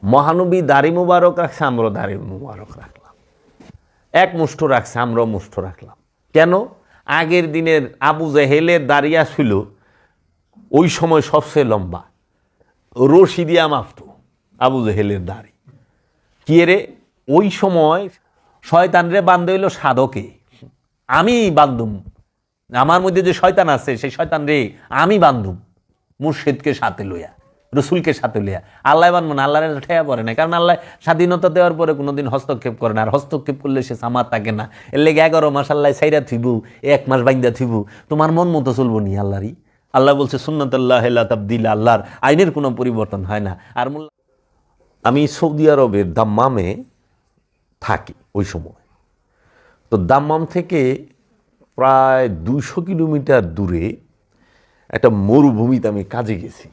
মহানবী দাড়ি মুবারক রাখছে, আমরাও দাড়ি মুবারক রাখলাম, এক মুষ্ঠ রাখছে, আমরাও মুষ্ঠ রাখলাম। কেন? আগের দিনের আবু জেহেলের দাড়িয়া ছিল ওই সময় সবচেয়ে লম্বা, রশি দিয়া মাপত আবু জেহেলের দাড়ি। কি রে, ওই সময় শয়তানরে বান্ধে হইল সাধকে, আমি বান্ধুম, আমার মধ্যে যে শয়তান আছে সেই শয়তান রে আমি বান্ধুম, মুর্শিদকে সাথে লইয়া, রসুলকে সাথে লইয়া। আল্লাহ বানবো না, আল্লাহ ঠেয়া পড়ে না, কারণ আল্লাহ স্বাধীনতা দেওয়ার পরে কোনোদিন হস্তক্ষেপ করে না, আর হস্তক্ষেপ করলে সে সামার থাকে না। এর লেগে 11 মাস আল্লাহ সাইরা থিব, 1 মাস বাইন্দা থিব, তোমার মন মতো চলবো নি আল্লাহরই। আল্লাহ বলছে সুন্নাতুল্লাহ লা তাবদীলা, আল্লাহর আইনের কোনো পরিবর্তন হয় না। আর আমি সৌদি আরবের দাম্মামে থাকি ওই সময়, তো দাম্মাম থেকে প্রায় 200 কিলোমিটার দূরে একটা মরুভূমিতে আমি কাজে গেছি।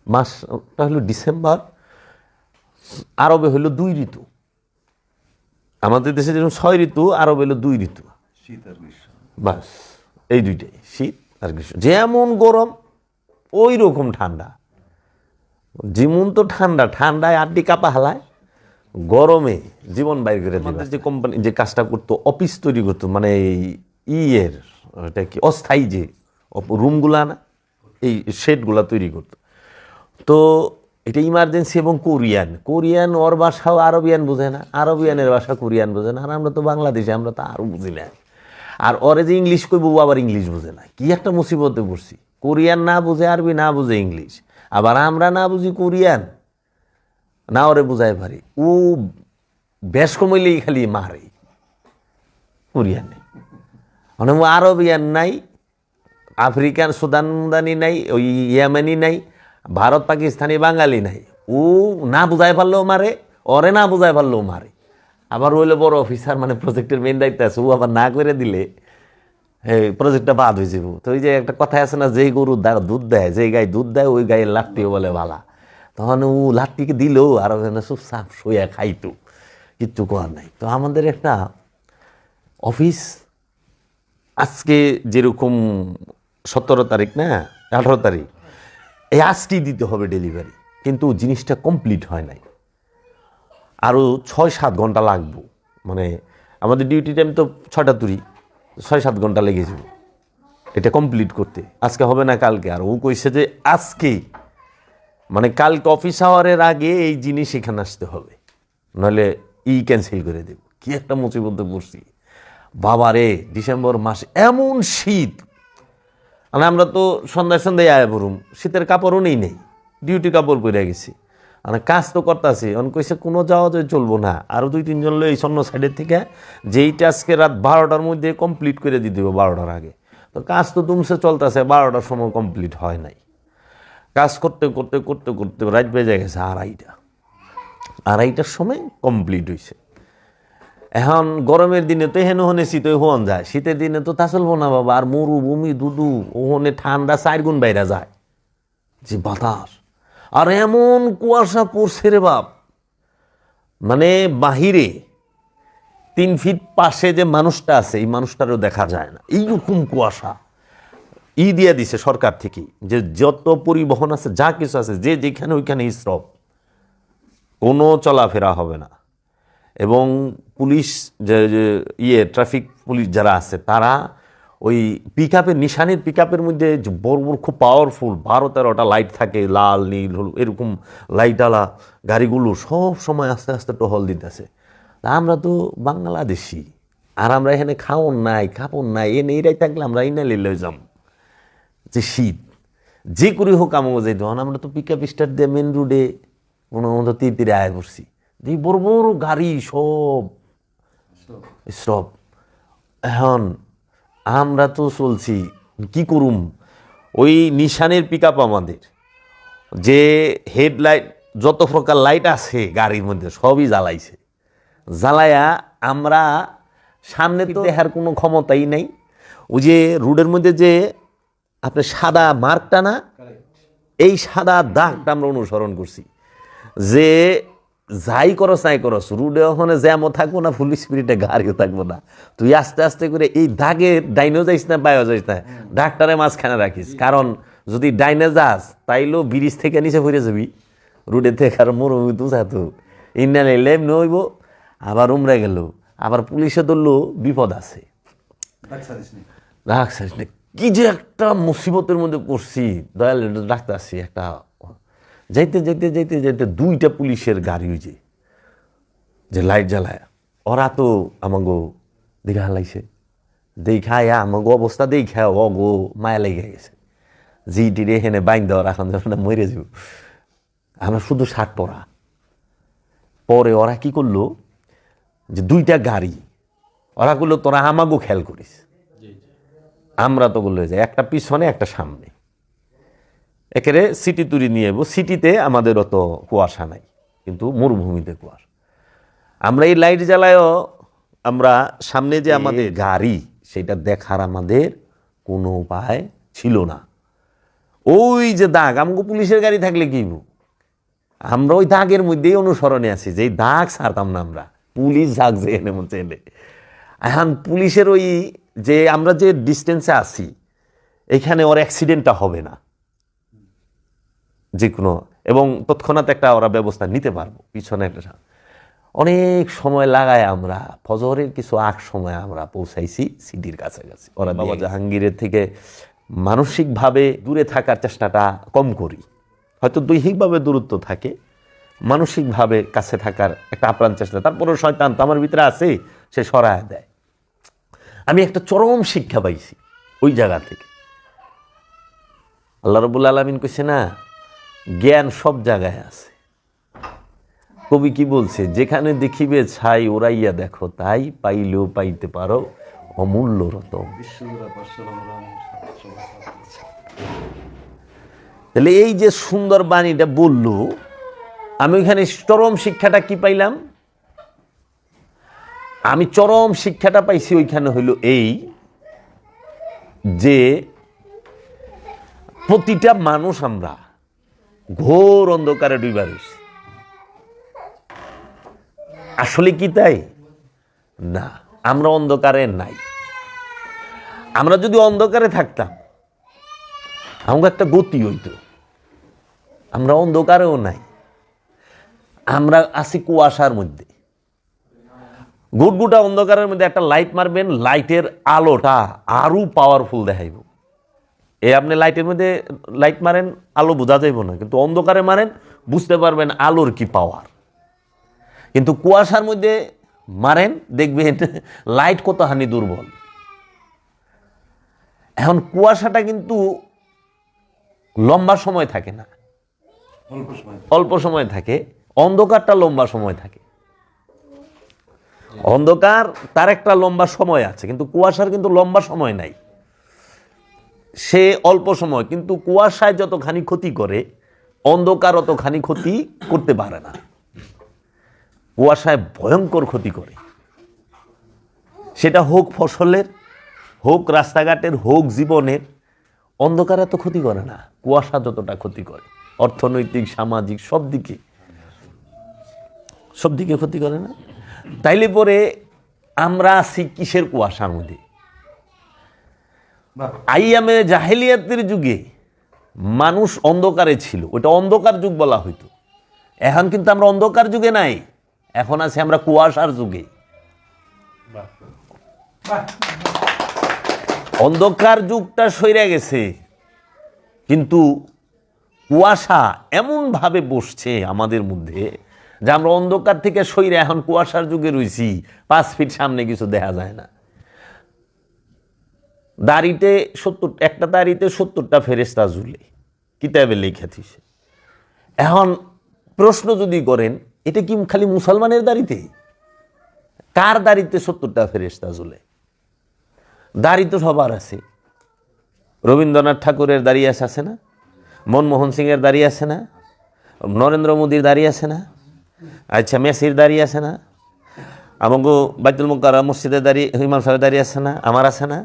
মাসটা হলো ডিসেম্বর। আরবে হলো 2 ঋতু, আমাদের দেশে যেরকম 6 ঋতু, আরবে হলো 2 ঋতু, শীত আর গ্রীষ্ম, বাস এই দুইটাই, শীত আর গ্রীষ্ম। যেমন গরম ওই রকম ঠান্ডা, যেমন তো ঠান্ডা, ঠান্ডায় আড্ডি কাপা হালায়, গরমে জীবন বাইর করে দেবে। যে কোম্পানি যে কাজটা করতো, অফিস তৈরি করতো, মানে ইয়ের এটা কি অস্থায়ী যে রুমগুলা না, এই শেডগুলা তৈরি করতো। তো এটা ইমার্জেন্সি এবং কোরিয়ান ওর ভাষাও আরবিয়ান বোঝে না, আরবিয়ানের ভাষা কোরিয়ান বোঝে না, আর আমরা তো বাংলাদেশে, আমরা তো আরও বুঝি না। আর ওরে যে ইংলিশ কইব, আবার ইংলিশ বোঝে না। কি একটা মুসিবতে পড়ছি, কোরিয়ান না বুঝে আরবি, না বুঝে ইংলিশ, আবার আমরা না বুঝি কোরিয়ান, না ওরে বুঝাই পারি। ও বেশ কমাইলেই খালি মারে কোরিয়ানে, মানে ও আরবিয়ান নাই, আফ্রিকান সুদানি নাই, ওই ইয়েমেনি নাই, ভারত পাকিস্তানি বাঙালি নাই। ও না বুঝাই পারলেও মারে, ওরে না বুঝাই পারলেও মারে। আবার হইলে বড় অফিসার, মানে প্রজেক্টের মেন দায়িত্ব আছে, ও আবার না করে দিলে প্রজেক্টটা বাদ হয়ে যাব। তো ওই যে একটা কথা আছে না, যেই গরু দুধ দেয়, যেই গায়ে দুধ দেয় ওই গায়ে লাত্তিও বলে ভালা। তখন ও লাত্তিকে দিল আর চুপ সাপ শুয়ে খাইতো, কিচ্ছু করার নাই। তো আমাদের একটা অফিস আজকে যেরকম 17 তারিখ না 18 তারিখ, এই আজকেই দিতে হবে ডেলিভারি, কিন্তু জিনিসটা কমপ্লিট হয় নাই, আরও 6-7 ঘন্টা লাগবো। মানে আমাদের ডিউটি টাইম তো 6টা তুরি, 6-7 ঘন্টা লেগে যাবে এটা কমপ্লিট করতে। আজকে হবে না কালকে, আর ও কইছে যে আজকে, মানে কালকে অফিস আওয়ারের আগে এই জিনিস এখানে আসতে হবে, নাহলে ক্যান্সেল করে দেব। কি একটা মুসিবতে পড়ছি বাবা রে। ডিসেম্বর মাসে এমন শীত, মানে আমরা তো সন্ধ্যায় আয়া পড়ুম, শীতের কাপড়ও নেই, ডিউটি কাপড় পরে গেছি, মানে কাজ তো করতেছি। অন কইছে কোনো যাওয়া যায় চলবো না, আরও 2-3 জন লোক এই অন্য সাইডের থেকে, যেইটা আজকে রাত 12টার মধ্যে কমপ্লিট করে দিয়ে দেবো 12টার আগে। তো কাজ তো দুমসে চলতেছে, 12টার সময় কমপ্লিট হয় নাই। কাজ করতে করতে করতে করতে রাত বেজে গেছে 2:30টার সময় কমপ্লিট হয়েছে। এখন গরমের দিনে তো হেন হনে শীত হন যায়, শীতের দিনে তো তা চলবো না বাবা। আর মরুভূমি দুদু, ওখানে ঠান্ডা 4 গুণ বাইরে যায়, যে বাতাস, আর এমন কুয়াশা পড়ছে রে বাপ, মানে বাহিরে 3 ফিট পাশে যে মানুষটা আছে, এই মানুষটারও দেখা যায় না, এইরকম কুয়াশা। দিয়া দিছে সরকার থেকে যে যত পরিবহন আছে, যা কিছু আছে, যে যেখানে ওইখানে স্টপ, কোনো চলাফেরা হবে না। এবং পুলিশ যে ট্রাফিক পুলিশ যারা আছে, তারা ওই পিকআপের নিশানের পিকআপের মধ্যে বড় বড় খুব পাওয়ারফুল 12-13টা লাইট থাকে, লাল নীল হলুদ, এরকম লাইটওয়ালা গাড়িগুলো সব সময় আস্তে আস্তে টহল দিতেছে। আমরা তো বাংলাদেশি, আর আমরা এখানে খাওন নাই কাপড় নাই, এনে এরাই থাকলে আমরা এই না লই যাম। যে শীত যে করে হোক আমাকে যাই, তখন আমরা তো পিকআপ স্টার্ট দিয়ে মেন রোডে কোনো মতো তীরে আয় করছি, এই বড় বড় গাড়ি সব স্টপ। এখন আমরা তো চলছি, কি করুম, ওই নিশানের পিকআপ আমাদের যে হেডলাইট, যত প্রকার লাইট আছে গাড়ির মধ্যে সবই জ্বালাইছে, জ্বালায়া আমরা সামনে তো দেখার কোনো ক্ষমতাই নাই। ওই যে রোডের মধ্যে যে আপনার সাদা মার্কটা না, এই সাদা দাগটা আমরা অনুসরণ করছি, যে যাই করস নাই করস, রুডে ওখানে জ্যামও থাকবো না, ফুল স্পিডে গাড়িও থাকবো না, তুই আস্তে আস্তে করে এই দাগে ডাইনেও যাইস না, বায়ও যাইস না, ডাক্তারে মাঝখানে রাখিস। কারণ যদি ডাইনে যাস তাইলেও ব্রিজ থেকে নিচে পড়ে যাবি, রোডে থেকে আর মরুভূমি তো যাতো ইন্ডিয়ান এলে এমনি হইব, আবার উমরা গেল, আবার পুলিশে ধরলো বিপদ আছে। রাখছে কি যে একটা মুসিবতের মধ্যে পড়ছি, দয়াল ডাক্তারছি একটা যাইতে যাইতে যাইতে যাইতে 2টা পুলিশের গাড়ি হয়েছে যে লাইট জ্বালায়, ওরা তো আমাগো দেখা হালাইছে, দেখায় আমাগো অবস্থা দেখায় অগো মায়া লেগে গেছে, জিটি রে হেনে বাইন দেওয়ার এখন যখন মরে যাব। আমরা শুধু শার্ট পরা। পরে ওরা কি করলো যে 2টা গাড়ি, ওরা করলো তোরা আমাগো খেয়াল করিস, আমরা তো বললো যে একটা পিছনে একটা সামনে, একেবারে সিটি তুরি নিয়ে যাবো। সিটিতে আমাদের অত কুয়াশা নাই, কিন্তু মরুভূমিতে কুয়াশা। আমরা এই লাইট জ্বালায়ও আমরা সামনে যে আমাদের গাড়ি সেটা দেখার আমাদের কোনো উপায় ছিল না। ওই যে দাগ, আমাকে পুলিশের গাড়ি থাকলে কি, আমরা ওই দাগের মধ্যেই অনুসরণে আছি, যে দাগ ছাড়তাম না আমরা, পুলিশ দাগ যে এনে মধ্যে এনে। এখন পুলিশের ওই যে আমরা যে ডিস্টেন্সে আছি এখানে ওর অ্যাক্সিডেন্টটা হবে না যে কোনো, এবং তৎক্ষণাৎ একটা ওরা ব্যবস্থা নিতে পারবো। পিছনে একটা অনেক সময় লাগায় আমরা ফজরের কিছু আগ সময় আমরা পৌঁছাইছি সিটির কাছাকাছি। ওরা বাবা জাহাঙ্গীরের থেকে মানসিকভাবে দূরে থাকার চেষ্টাটা কম করি, হয়তো দৈহিকভাবে দূরত্ব থাকে, মানসিকভাবে কাছে থাকার একটা আপ্রাণ চেষ্টা। তারপরেও শয়তান তো আমার ভিতরে আছে, সে সরায় দেয়। আমি একটা চরম শিক্ষা পাইছি ওই জায়গা থেকে। আল্লাহ রাব্বুল আলামিন কইছে না, জ্ঞান সব জায়গায় আছে। কবি কি বলছে, যেখানে দেখিবে ছাই ওরাইয়া দেখো তাই, পাইলেও পাইতে পারো অমূল্য রতন। তাহলে এই যে সুন্দর বাণীটা বলল, আমি ওইখানে চরম শিক্ষাটা কি পাইলাম? আমি চরম শিক্ষাটা পাইছি ওইখানে হইল এই যে প্রতিটা মানুষ আমরা ঘোর অন্ধকারে ডুইবা রয়েছি। আসলে কি তাই না? আমরা অন্ধকারে নাই। আমরা যদি অন্ধকারে থাকতাম আমাকে একটা গতি হইতো। আমরা অন্ধকারেও নাই, আমরা আছি কুয়াশার মধ্যে। গুটগুটা অন্ধকারের মধ্যে একটা লাইট মারবেন, লাইটের আলোটা আরো পাওয়ারফুল দেখাইব। আপনি লাইটের মধ্যে লাইট মারেন, আলো বোঝা যাইব না, কিন্তু অন্ধকারে মারেন বুঝতে পারবেন আলোর কি পাওয়ার। কিন্তু কুয়াশার মধ্যে মারেন, দেখবেন লাইট কতখানি দুর্বল। এখন কুয়াশাটা কিন্তু লম্বা সময় থাকে না, অল্প সময় থাকে। অন্ধকারটা লম্বা সময় থাকে। অন্ধকার তার একটা লম্বা সময় আছে, কিন্তু কুয়াশার কিন্তু লম্বা সময় নাই। সে অল্প সময়, কিন্তু কুয়াশায় যতখানি ক্ষতি করে অন্ধকার অতখানি ক্ষতি করতে পারে না। কুয়াশায় ভয়ঙ্কর ক্ষতি করে, সেটা হোক ফসলের, হোক রাস্তাঘাটের, হোক জীবনের। অন্ধকার এত ক্ষতি করে না, কুয়াশা যতটা ক্ষতি করে। অর্থনৈতিক, সামাজিক সব দিকে ক্ষতি করে না। তাইলে পরে আমরা আছি কিসের কুয়াশার মধ্যে? আইয়ামে জাহেলিয়াতের যুগে মানুষ অন্ধকারে ছিল, ওটা অন্ধকার যুগ বলা হইতো। এখন কিন্তু আমরা অন্ধকার যুগে নাই, এখন আছি আমরা কুয়াশার যুগে। অন্ধকার যুগটা সইরা গেছে, কিন্তু কুয়াশা এমন ভাবে বসছে আমাদের মধ্যে যে আমরা অন্ধকার থেকে সইরা এখন কুয়াশার যুগে রয়েছি। 5 ফিট সামনে কিছু দেখা যায় না। দাড়িতে 70, একটা দাড়িতে 70টা ফেরেশতা ঝুলে, কিতাবে লেখা থিছে। এখন প্রশ্ন যদি করেন, এটা কি খালি মুসলমানের দাড়িতে? কার দাড়িতে 70টা ফেরেশতা ঝুলে? দাড়ি তো সবার আছে। রবীন্দ্রনাথ ঠাকুরের দাড়ি আছে না? মনমোহন সিংয়ের দাড়ি আছে না? নরেন্দ্র মোদীর দাড়ি আছে না? আচ্ছা, মেসির দাড়ি আছে না? আমাকে বাইতুল মুকাররম মসজিদের দাড়ি, ইমাম সাহেবের দাড়ি আছে না? আমার আছে না?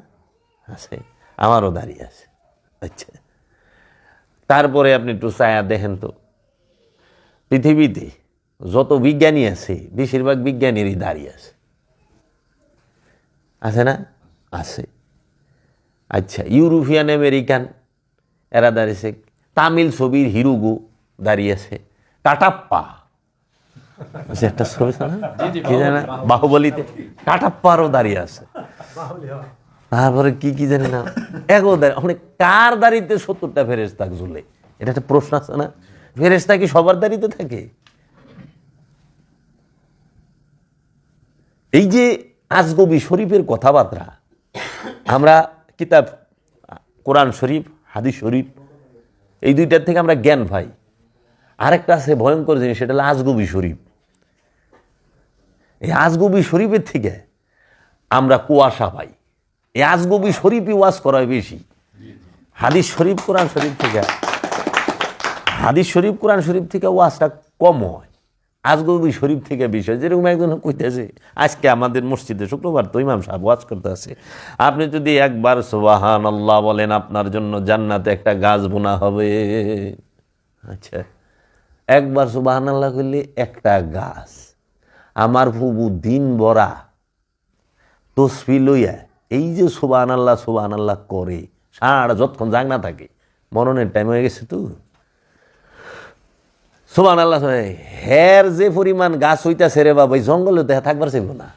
আছে, আমারও দাড়ি আছে। আচ্ছা, তারপরে আপনি একটু চায়া দেখেন তো, পৃথিবীতে যত বিজ্ঞানী আছে বেশিরভাগ বিজ্ঞানীরই দাড়ি আছে। আছে না? আছে। আচ্ছা, ইউরোপিয়ান আমেরিকান এরা দাঁড়িয়েছে। তামিল ছবির হিরোগো দাঁড়িয়ে আছে, কাটাপ্পা, একটা ছবি না কি জানে বাহুবলীতে কাটাপ্পারও দাঁড়িয়ে আছে, তারপরে কি কি জানি না এগো দাঁড়িয়ে, কার দাঁড়িতে 70টা ফেরেশতা ঝুলে? এটা একটা প্রশ্ন আছে না? ফেরেশতা কি সবার দাঁড়িতে থাকে? এই যে আজগবি শরীফের কথাবার্তা, আমরা কিতাব কোরআন শরীফ, হাদিস শরীফ, এই দুইটার থেকে আমরা জ্ঞান পাই। আরেকটা আছে ভয়ঙ্কর জিনিস, সেটা হলো আজগবি শরীফ। এই আজগবি শরীফের থেকে আমরা কুয়াশা পাই। এই আজগবি শরীফই ওয়াজ করা হয় বেশি হাদিস শরীফ কোরআন শরীফ থেকে। হাদিস শরীফ কোরআন শরীফ থেকে ওয়াজটা কম হয়, আজগবি শরীফ থেকে বেশি হয়। যেরকম একজন কইতেছে, আজকে আমাদের মসজিদে শুক্রবার তো ইমাম সাহেব ওয়াজ করতে আছে, আপনি যদি একবার সুবহানাল্লাহ বলেন আপনার জন্য জান্নাতে একটা গাছ বোনা হবে। আচ্ছা, একবার সুবহানাল্লাহ করলে একটা গাছ। আমার ফুবু দিন ভরা তসবি লইয়া এই যে সুবহানাল্লাহ সুবহানাল্লাহ করে সারা যতক্ষণ জাগনা থাকে, মরণের টাইম হয়ে গেছে তো সুবহানাল্লাহ, হের যে পরিমাণ গাছ হইতাছে রে বাবা, এই জঙ্গলে তো থাকবার চাইব না।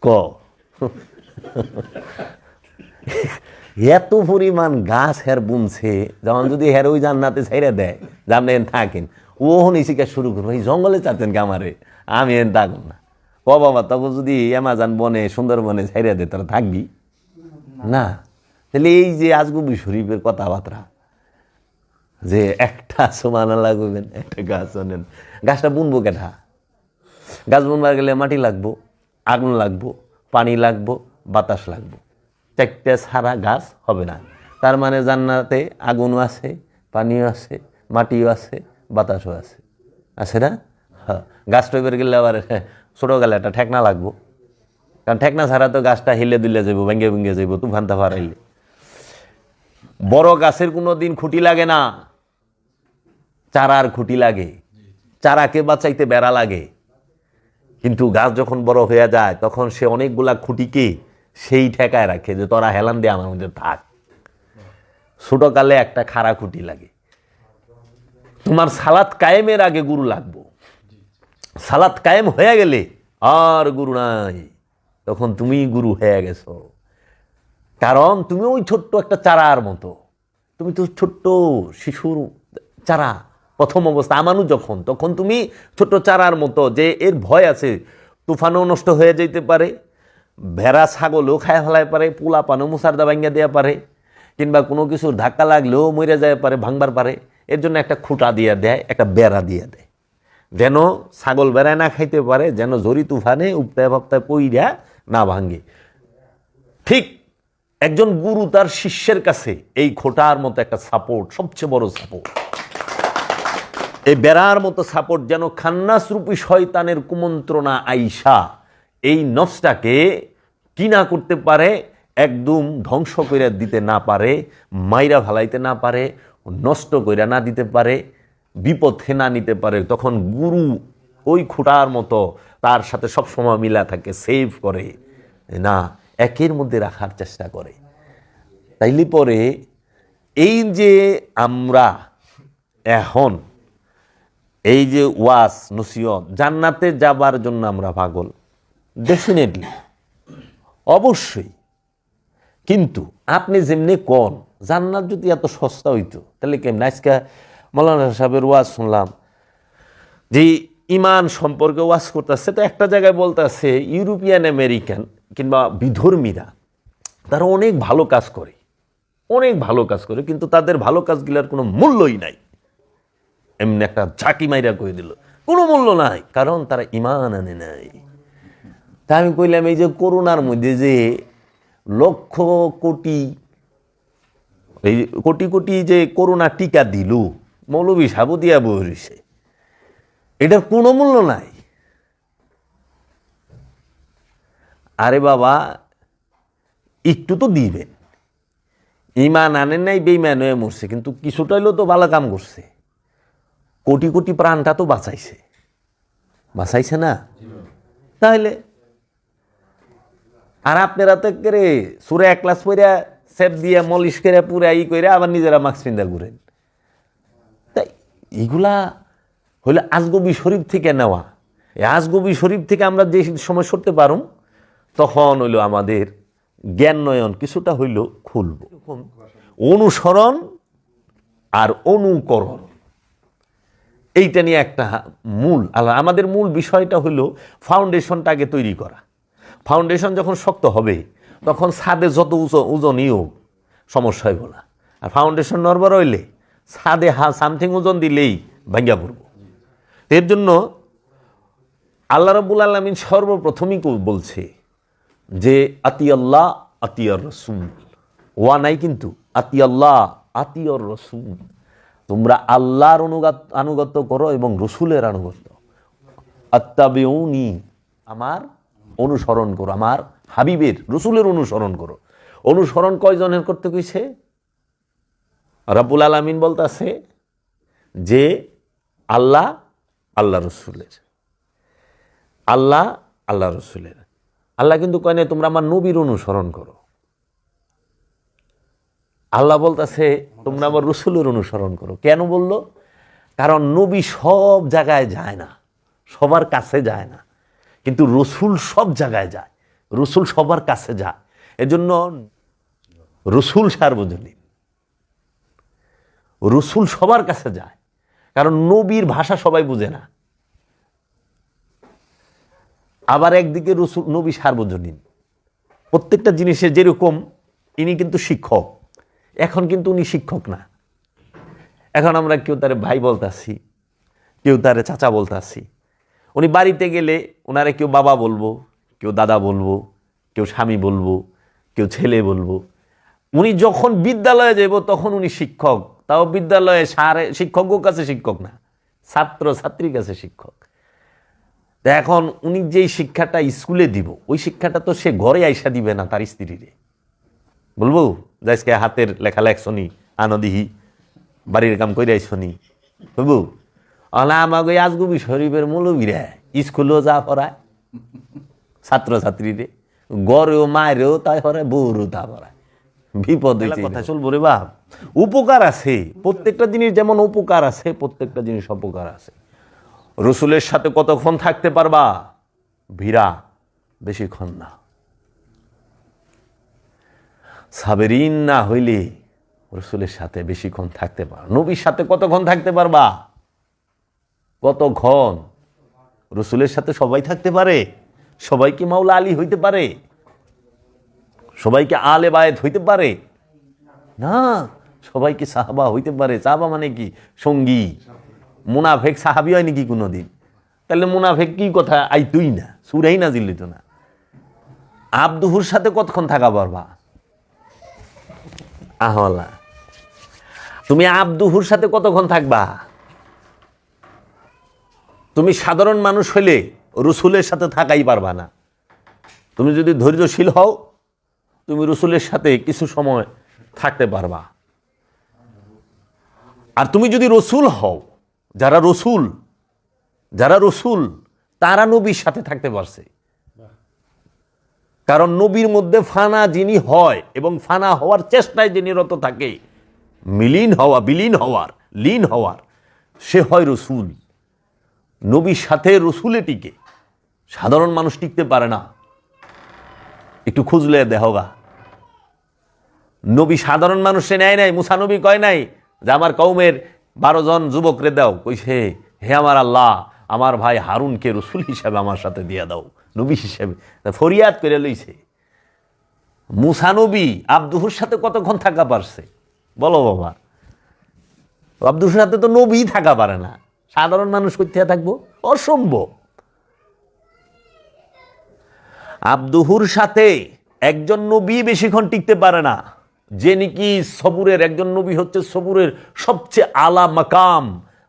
ক এত পরিমাণ গাছ হের বুনছে, যেমন যদি হের ওই জান্নাতে ছাইরা দেয় যে আপনি এন থাকেন, ও নিশিকা শুরু করবো, এই জঙ্গলে চাচ্ছেন কি আমারে, আমি এন থাকুন না। ক বাবা, তখন যদি অ্যামাজন বনে সুন্দরবনে ছাইরা দেয় তারা থাকবি না? তাহলে এই যে আজগবি শরীফের কথাবার্তা, যে একটা সুবহানাল্লাহ কইবেন, একটা গাছ আনেন, গাছটা বুনবো কেটা? গাছ বুনবার গেলে মাটি লাগবো, আগুন লাগবো, পানি লাগবো, বাতাস লাগবো। চারটে ছাড়া গাছ হবে না। তার মানে জান্নাতে আগুনও আছে, পানিও আছে, মাটিও আছে, বাতাসও আছে, আছে না? হ্যাঁ। গাছ টইবার গেলে আবার ছোটো গেলে একটা ঠেকনা লাগবো, কারণ ঠেকনা ছাড়া তো গাছটা হিলে দিলে যাবো, ভেঙে ভেঙে যাইব তুফান তাফার আইলে। বড় গাছের কোনো দিন খুঁটি লাগে না, চারার খুঁটি লাগে, চারাকে বাঁচাইতে বেড়া লাগে। কিন্তু গাছ যখন বড় হয়ে যায় তখন সে অনেকগুলা খুঁটিকে সেই ঠেকায় রাখে যে তোরা হেলান দিয়ে আমার মধ্যে থাক। ছোটকালে একটা খাড়া খুঁটি লাগে। তোমার সালাত কায়েমের আগে গুরু লাগবো, সালাত কায়েম হয়ে গেলে আর গুরু নাই, তখন তুমি গুরু হয়ে গেছো। কারণ তুমি ওই ছোট্ট একটা চারার মতো, তুমি তো ছোট্ট শিশুর চারা, প্রথম অবস্থা আমানু যখন, তখন তুমি ছোট্ট চারার মতো, যে এর ভয় আছে তুফানও নষ্ট হয়ে যেতে পারে, ভেড়া ছাগলও খায় ফেলায় পারে, পোলা পানও মুসারদা ভাঙ্গা দেওয়া পারে, কিংবা কোনো কিছুর ধাক্কা লাগলেও মরে যায় পারে, ভাঙবার পারে। এর জন্য একটা খুঁটা দিয়ে দেয়, একটা বেড়া দিয়ে দেয়, যেন ছাগল বেড়ায় না খাইতে পারে, যেন ঝড়ি তুফানে উপতায় ভাবতায় পইরা না ভাঙ্গে। ঠিক একজন গুরু তার শিষ্যের কাছে এই খোঁটার মতো একটা সাপোর্ট, সবচেয়ে বড় সাপোর্ট, এই বেড়ার মতো সাপোর্ট, যেন খান্নাস রূপী শয়তানের কুমন্ত্রণা আইসা এই নফসটাকে কি না করতে পারে, একদম ধ্বংস করে দিতে না পারে, মাইরা ভালাইতে না পারে, নষ্ট করে না দিতে পারে, বিপথে না নিতে পারে। তখন গুরু ওই খুঁটার মতো তার সাথে সবসময় মিলা থাকে, সেভ করে না, একের মধ্যে রাখার চেষ্টা করে। তাইলে পরে এই যে আমরা এখন এই যে ওয়াজ নসিহত, জান্নাতে যাবার জন্য আমরা পাগল, ডেফিনেটলি, অবশ্যই। কিন্তু আপনি যেমনি কোন জান্নাত যদি এত সস্তা হইতো তাহলে কেমন? আজকে মৌলানা সাহেবের ওয়াজ শুনলাম, যে ইমান সম্পর্কে ওয়াজ করতেছে, তো একটা জায়গায় বলতেছে ইউরোপিয়ান আমেরিকান কিংবা বিধর্মীরা তারা অনেক ভালো কাজ করে, অনেক ভালো কাজ করে, কিন্তু তাদের ভালো কাজগুলোর কোনো মূল্যই নাই। এমনি একটা ঝাঁকি মাইরা করে দিল, কোনো মূল্য নাই, কারণ তারা ইমান আনে নাই। তা আমি কইলাম, এই যে করোনার মধ্যে যে লক্ষ কোটি, এই কোটি কোটি যে করোনা টিকা দিল, মৌলবী সাবু দিয়া বসে, এটার কোনো মূল্য নাই। আরে বাবা, একটু তো দিবেন। ইমান আনেন নাই, বেইমান হয়ে মরছে, কিন্তু কিছুটা হইলেও তো ভালো কাম করছে, কোটি কোটি প্রাণটা তো বাঁচাইছে, বাঁচাইছে না? তাহলে আর আপনারা তো করে সুরে এক ক্লাস পড়া সেপ দিয়ে মলিশ করে পুরা ই করে আবার নিজেরা মাস্ক পিন্দা ঘুরেন। এগুলা হইলে আজগবি শরীফ থেকে নেওয়া। এই আজগবি শরীফ থেকে আমরা যে সময় সরতে পারুম তখন হইল আমাদের জ্ঞান নয়ন কিছুটা হইল খুলব। অনুসরণ আর অনুকরণ এইটা নিয়ে একটা মূল আমাদের মূল বিষয়টা হইল ফাউন্ডেশনটা আগে তৈরি করা। ফাউন্ডেশন যখন শক্ত হবে তখন ছাদে যত ওজনই হোক সমস্যা হইব না। আর ফাউন্ডেশন নড়বড় হইলে ছাদে সামথিং ওজন দিলেই ভাঙ্গা পড়ব। এর জন্য আল্লাহ রাব্বুল আলামিন সর্বপ্রথমই বলছে যে আতি আল্লাহ আতিয়ার রসুল। ওয়া নাই কিন্তু আতি আল্লাহ আতিয়ার রসুল, তোমরা আল্লাহর আনুগত্য করো এবং রসুলের আনুগত্য। আত্তাবিউনি, আমার অনুসরণ করো, আমার হাবিবের রসুলের অনুসরণ করো। অনুসরণ কয়জনের করতে কইছে? রাব্বুল আলামিন বলতেছে যে আল্লাহ আল্লাহ রসুলের, আল্লাহ আল্লাহ রসুলের। আল্লাহ কিন্তু কয় না তোমরা আমার নবীর অনুসরণ করো। আল্লাহ বলতেছে তোমরা আমার রসুলের অনুসরণ করো। কেন বললো? কারণ নবী সব জায়গায় যায় না, সবার কাছে যায় না, কিন্তু রসুল সব জায়গায় যায়, রসুল সবার কাছে যায়। এজন্য রসুল সার্বজনীন, রসুল সবার কাছে যায়, কারণ নবীর ভাষা সবাই বুঝে না। আবার একদিকে রসুল নবী সার্বজনীন, প্রত্যেকটা জিনিসের যেরকম ইনি কিন্তু শিক্ষক, এখন কিন্তু উনি শিক্ষক না। এখন আমরা কেউ তারে ভাই বলতাছি, কেউ তারে চাচা বলতাছি। উনি বাড়িতে গেলে ওনারে কেউ বাবা বলবো, কেউ দাদা বলবো, কেউ স্বামী বলবো, কেউ ছেলে বলবো। উনি যখন বিদ্যালয়ে যাব তখন উনি শিক্ষক, তাও বিদ্যালয়ে শিক্ষকের কাছে শিক্ষক না, ছাত্র ছাত্রীর কাছে শিক্ষক। এখন উনি যেই শিক্ষাটা স্কুলে দিব ওই শিক্ষাটা তো সে ঘরে আইসা দিবে না তার স্ত্রীরে। বলবো যাইসকে হাতের লেখা লেখছনি আনদিহি বাড়ির কাম করে আইসনি, বুঝবো আমাকে আজগুবি শরীফের মৌলবীরা স্কুলেও যা পড়ায় ছাত্র ছাত্রীরে, গড়েও মায়েরও তাই পড়ায়, বউরও তা পড়ায়। বিপদ কথা চলবো রে বাপ। উপকার আছে প্রত্যেকটা জিনিস, যেমন উপকার আছে প্রত্যেকটা জিনিস অপকার আছে। রসুলের সাথে কতক্ষণ থাকতে পারবা? ভিড়া বেশিক্ষণ না। সাবেরিন না হইলে রসুলের সাথে বেশিক্ষণ থাকতে পারো। নবীর সাথে কতক্ষণ থাকতে পারবা? কতক্ষণ? রসুলের সাথে সবাই থাকতে পারে? সবাই কি মাওলা আলী হইতে পারে? সবাই কি আলে বায়েত হইতে পারে? না। সবাই কি সাহাবা হইতে পারে? সাহাবা মানে কি? সঙ্গী। মুনাফেক সাহাবি হয় নাকি কোনোদিন? তাহলে মুনাফেক কি কথা আইতুই না, সুরাই না জিল্লিত না। আব্দুহুর সাথে কতক্ষণ থাকা পারবা? আহলা, তুমি আব্দুহুর সাথে কতক্ষণ থাকবা? তুমি সাধারণ মানুষ হইলে রসুলের সাথে থাকাই পারবা না। তুমি যদি ধৈর্যশীল হও তুমি রসুলের সাথে কিছু সময় থাকতে পারবা। আর তুমি যদি রসুল হও, যারা রসুল তারা নবীর সাথে থাকতে পারছে। কারণ নবীর মধ্যে ফানা যিনি হয় এবং ফানা হওয়ার চেষ্টায় যিনি রত থাকে, বিলীন হওয়ার সে হয় রসুল। নবীর সাথে রসুলে টিকে, সাধারণ মানুষ টিকতে পারে না। একটু খুঁজলে দেহগা, নবী সাধারণ মানুষে নেয় নাই। মুসা নবী কয় নাই যে আমার কওমের 12 জন যুবকরে দাও, কইছে হে আমার আল্লাহ আমার ভাই হারুনকে রসুল হিসাবে আমার সাথে দিয়ে দাও, নবী হিসেবে ফরিয়াদ করে লইছে। মুসা নবী আব্দুহুর সাথে কতক্ষণ থাকা পারছে বলো বাবা? আব্দুহুর সাথে তো নবী থাকা পারে না, সাধারণ মানুষ কোথায় থাকবো? অসম্ভব। আব্দুহুর সাথে একজন নবী বেশিক্ষণ টিকতে পারে না, যে নাকি সবুরের একজন নবী হচ্ছে সবুরের সবচেয়ে আলা মাকাম,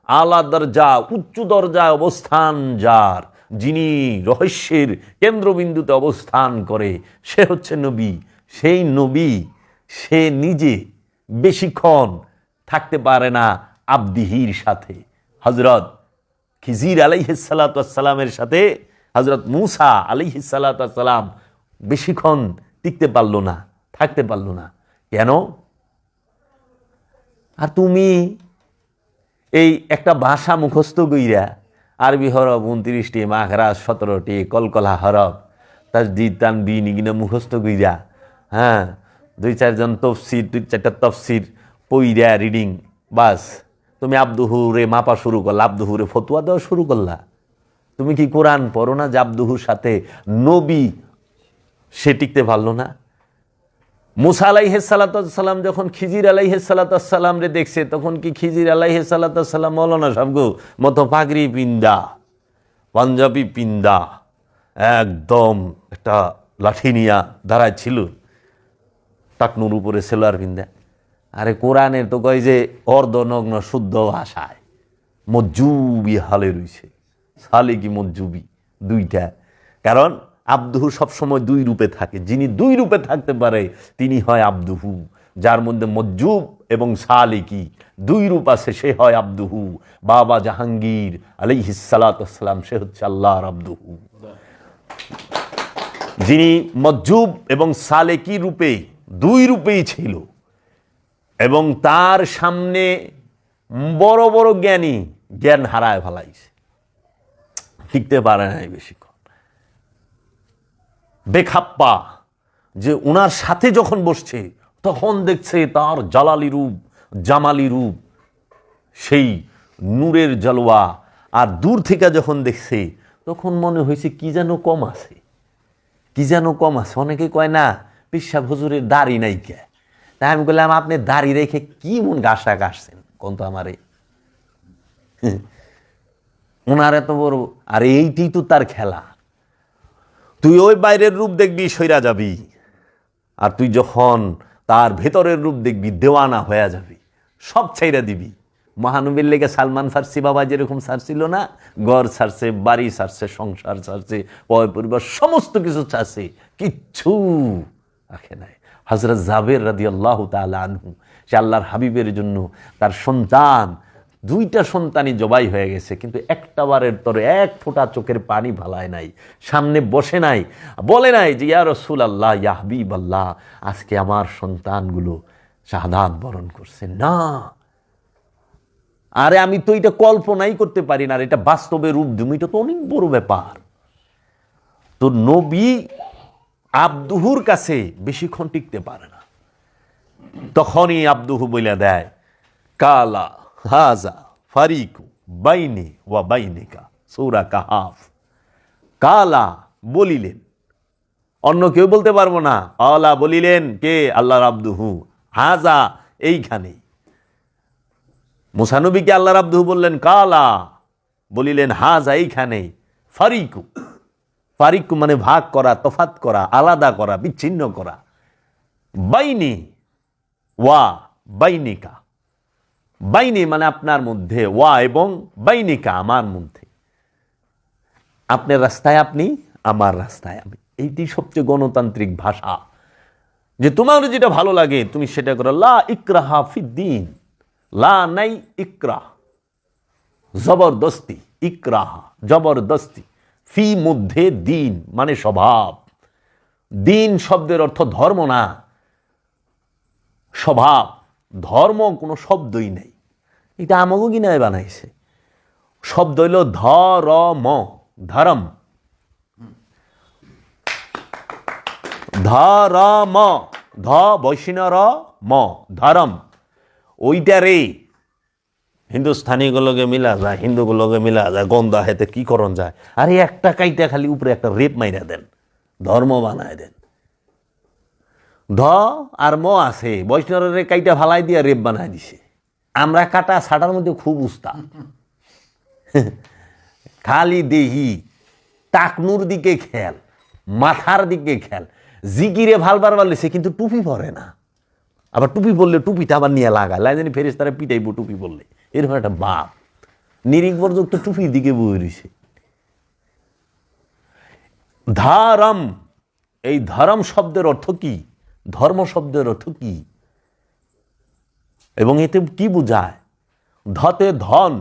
আলা দরজা, উচ্চ দরজায় অবস্থান যার, যিনি রহস্যের কেন্দ্রবিন্দুতে অবস্থান করে, সে হচ্ছে নবী। সেই নবী সে নিজে বেশিক্ষণ থাকতে পারে না আব্দিহির সাথে। হজরত খিজির আলাইহিসসালামের সাথে হজরত মুসা আলাইহিসসালাম বেশিক্ষণ টিকতে পারল না, থাকতে পারল না। কেন? আর তুমি এই একটা ভাষা মুখস্থ কইরা, আরবি হরফ 29টি, মাখরাজ 17টি, কলকলা হরফ, তাসদীদ তানবিন এগুলো মুখস্থ কইরা, হ্যাঁ, 2-4জন তফসির, 2-4টা তফসির পইরা রিডিং, বাস তুমি আব্দুহুরে মাপা শুরু করলা, আব্দুহুরে ফতুয়া দেওয়া শুরু করলা। তুমি কি কোরআন পড়ো না যে আব্দুহুর সাথে নবী সে টিকতে পারলো না? মুসা আলাইহিস সালাম যখন খিজির আলাইহিস সালাম রে দেখছে, তখন কি খিজির আলাইহিস সালাম মৌলানা সাহেবগো মতো পাগড়ি পিন্দা, পাঞ্জাবি পিন্দা, একদম একটা লাঠি নিয়া দাঁড়ায় ছিল, টাকনুর উপরে সেলোয়ার পিন্দা? আরে কোরআনের তো কয় যে অর্ধনগ্ন শুদ্ধ ভাষায় মজ্জুবি হালে রইছে, সালিকি মজ্জুবি দুইটা। কারণ আব্দুহু সবসময় দুই রূপে থাকে, যিনি দুই রূপে থাকতে পারে তিনি হয় আব্দুহু। যার মধ্যে মজ্জুব এবং সালিকি দুই রূপ আছে সে হয় আব্দুহু। বাবা জাহাঙ্গীর আলাইহিস সালাম সে হচ্ছে আল্লাহর আব্দুহু। যিনি মজ্জুব এবং সালেকি রূপে দুই রূপেই ছিল, এবং তার সামনে বড় বড় জ্ঞানী জ্ঞান হারায় ফেলাইছে, শিখতে পারে নাই বেশিক্ষণ। বেখাপ্পা যে উনার সাথে যখন বসছে তখন দেখছে তার জালালি রূপ, জামালি রূপ, সেই নূরের জলওয়া। আর দূর থেকে যখন দেখছে তখন মনে হয়েছে কি যেন কম আছে, কি যেন কম আছে। অনেকে কয় না পিসাব হুজুরের দাড়ি নাই কে? তাই আমি বললাম আপনি দাড়ি রেখে কি মন গাছটা কাটছেন কোন তো আমারে? ওনার এত বড়, আর এইটি তো তার খেলা। তুই ওই বাইরের রূপ দেখবি সইরা যাবি, আর তুই যখন তার ভেতরের রূপ দেখবি দেওয়ানা হয়ে যাবি, সব ছাইরা দিবি। মহানবীর লেগে সালমান ফার্সি বাবা যেরকম ছাড়ছিল না, ঘর ছাড়ছে, বাড়ি ছাড়ছে, সংসার ছাড়ছে, পরিবার সমস্ত কিছু ছাড়ছে, কিচ্ছু রাখে নাই। হযরত জাবের রাদিয়াল্লাহু তাআলা আনহু, সে আল্লাহর হাবিবের জন্য তার সন্তান, দুইটা সন্তানই জবাই হয়ে গেছে, কিন্তু একটা বারের তরে এক ফোঁটা চোখের পানি ফালায় নাই, সামনে বসে নাই, বলে নাই যে ইয়া রাসূলুল্লাহ, ইয়া হাবিবাল্লাহ, আজকে আমার সন্তানগুলো শাহাদাত বরণ করছে না। আরে আমি তো এটা কল্পনাই করতে পারি না, আর এটা বাস্তবে রূপ তুমি, এটা তো অনেক বড় ব্যাপার। তো নবী আব্দুহুর কাছে বেশিক্ষণ টিকতে পারে না, তখনই আব্দুহু বইলা দেয় কালা হাজা ফারিকু বাইনি ওয়া বাইনিকা, সূরা কাহাফ। কালা বলিলেন, অন্য কেউ বলতে পারবো না। আলা বলিলেন কে? আল্লাহর আব্দুহু। হাজা এইখানে, মুসা নবীকে আল্লাহর আব্দুহু বললেন। কালা বলিলেন হাজা এইখানে। ফারিকু, ফারিকু মানে ভাগ করা, তফাত করা, আলাদা করা, বিচ্ছিন্ন করা। বাইনি ওয়া বাইনিকা, বাইনি মানে আপনার মধ্যে, ওয়া এবং বাইনিকা আমার মধ্যে। আপনার রাস্তায় আপনি, আমার রাস্তায় আমি। এইটি সবচেয়ে গণতান্ত্রিক ভাষা, যে তোমার যেটা ভালো লাগে তুমি সেটা করো। লা ইকরাহা ফিদ্দিন, লা নাই ইকরাহ, জবরদস্তি, ইকরাহা জবরদস্তি, ফি মধ্যে, দিন মানে স্বভাব। দিন শব্দের অর্থ ধর্ম না, স্বভাব। ধর্ম কোনো শব্দই নেই, এটা আমাকে কিনায় বানাইছে। শব্দ হইল ধরম, ধরম, ধরম, ধ বৈষ্ণর ম, ধরম। ওইটারে হিন্দুস্থানীগুলোকে মিলা যায়, হিন্দুগুলোকে মিলা যায়, গন্ধা হেতে কি করণ যায়। আরে একটা কাইটা খালি উপরে একটা রেপ মাইরা দেন, ধর্ম বানায় দেন। ধ আর ম আছে, বৈষ্ণবের কাইটা ফালাই দিয়া রেপ বানায় দিছে। আমরা কাটা ছাটার মধ্যে খুব উস্তাদ, খালি দেহি টাকনুর দিকে খেয়াল, মাথার দিকে খেয়াল। জিকিরে ভালবার বলেছে কিন্তু টুপি পরে না, আবার টুপি পরলে টুপিটা আবার নিয়ে লাগায়, লাইজানি ফেরেশতারা পিটাইব টুপি পরলে। এরকম একটা বাপ নিরিখ পর্যন্ত টুপির দিকে বয়ে রয়েছে। ধরম, এই ধরম শব্দের অর্থ কি? ধর্ম শব্দের অর্থ কি এবং এতে কি বোঝায়? ধতে ধন,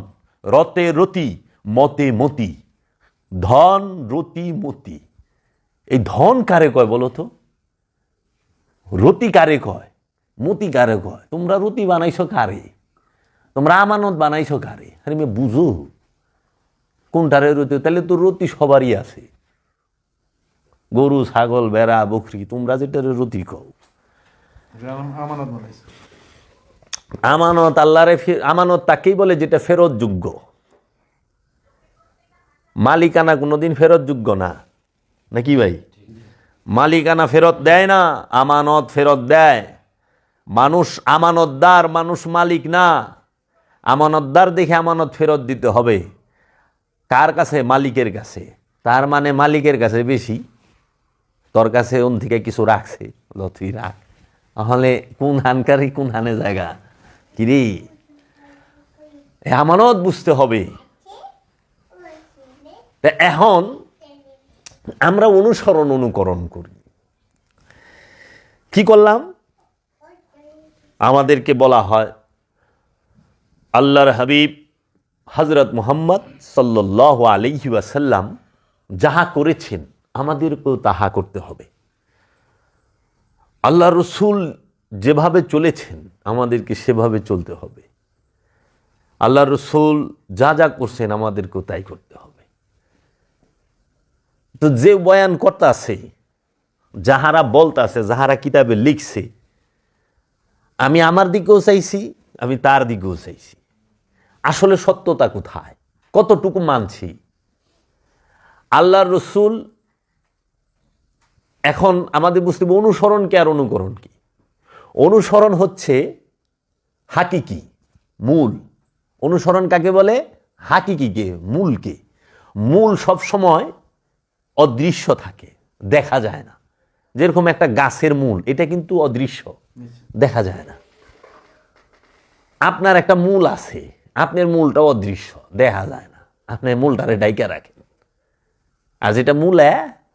রতে রতি, মতে মতি। ধন, রতি, মতি। এই ধন কারে কয় বলো তো? রতি কারে কয়? মতি কারে কয়? তোমরা রতি বানাইছো কারে? তোমরা আমানত বানাইছো কারে? আরে মেয়ে বুঝো কোনটারে রতি, তাহলে তো রতি সবারই আছে, গরু ছাগল বেড়া বকরি, তোমরা যেটারে রতি কও। আমানত আল্লাহরে, আমানত তাকেই বলে যেটা ফেরত যোগ্য। মালিকানা কোনোদিন ফেরত যোগ্য না, নাকি ভাই? মালিকানা ফেরত দেয় না, আমানত ফেরত দেয়। মানুষ আমানতদার, মানুষ মালিক না। আমানতদার দেখে আমানত ফেরত দিতে হবে। কার কাছে? মালিকের কাছে। তার মানে মালিকের কাছে বেশি, তোর কাছে ওন থেকে কিছু রাখছে, তুই রাখ। তাহলে কোন হানকারী কোন হানে জায়গা কিরে? আমানত বুঝতে হবে। এখন আমরা অনুসরণ অনুকরণ করি। কি করলাম? আমাদেরকে বলা হয় আল্লাহর হাবিব হযরত মুহাম্মদ সাল্লাল্লাহু আলাইহি ওয়াসাল্লাম যাহা করেছেন আমাদেরকেও তাহা করতে হবে। আল্লাহ রসুল যেভাবে চলেছেন আমাদেরকে সেভাবে চলতে হবে। আল্লাহ রসুল যা যা করছেন আমাদেরকেও তাই করতে হবে। তো যে বয়ান করতে আছে, যাহারা বলতাছে, যাহারা কিতাবে লিখছে, আমি আমার দিকেও চাইছি, আমি তার দিকেও চাইছি। আসলে সত্যতা কোথায়, কতটুকু মানছি? আল্লাহর রসুল এখন আমাদের বুঝতে হবে অনুসরণ কি আর অনুকরণ কি। অনুসরণ হচ্ছে হাকিকি, মূল। অনুসরণ কাকে বলে? হাকিকিকে, মূলকে। মূল সব সময় অদৃশ্য থাকে, দেখা যায় না। যেরকম একটা গাছের মূল, এটা কিন্তু অদৃশ্য, দেখা যায় না। আপনার একটা মূল আছে, আপনার মূলটা অদৃশ্য, দেখা যায় না। আপনি মূলটারে ডাইকা রাখেন, আর যেটা মূল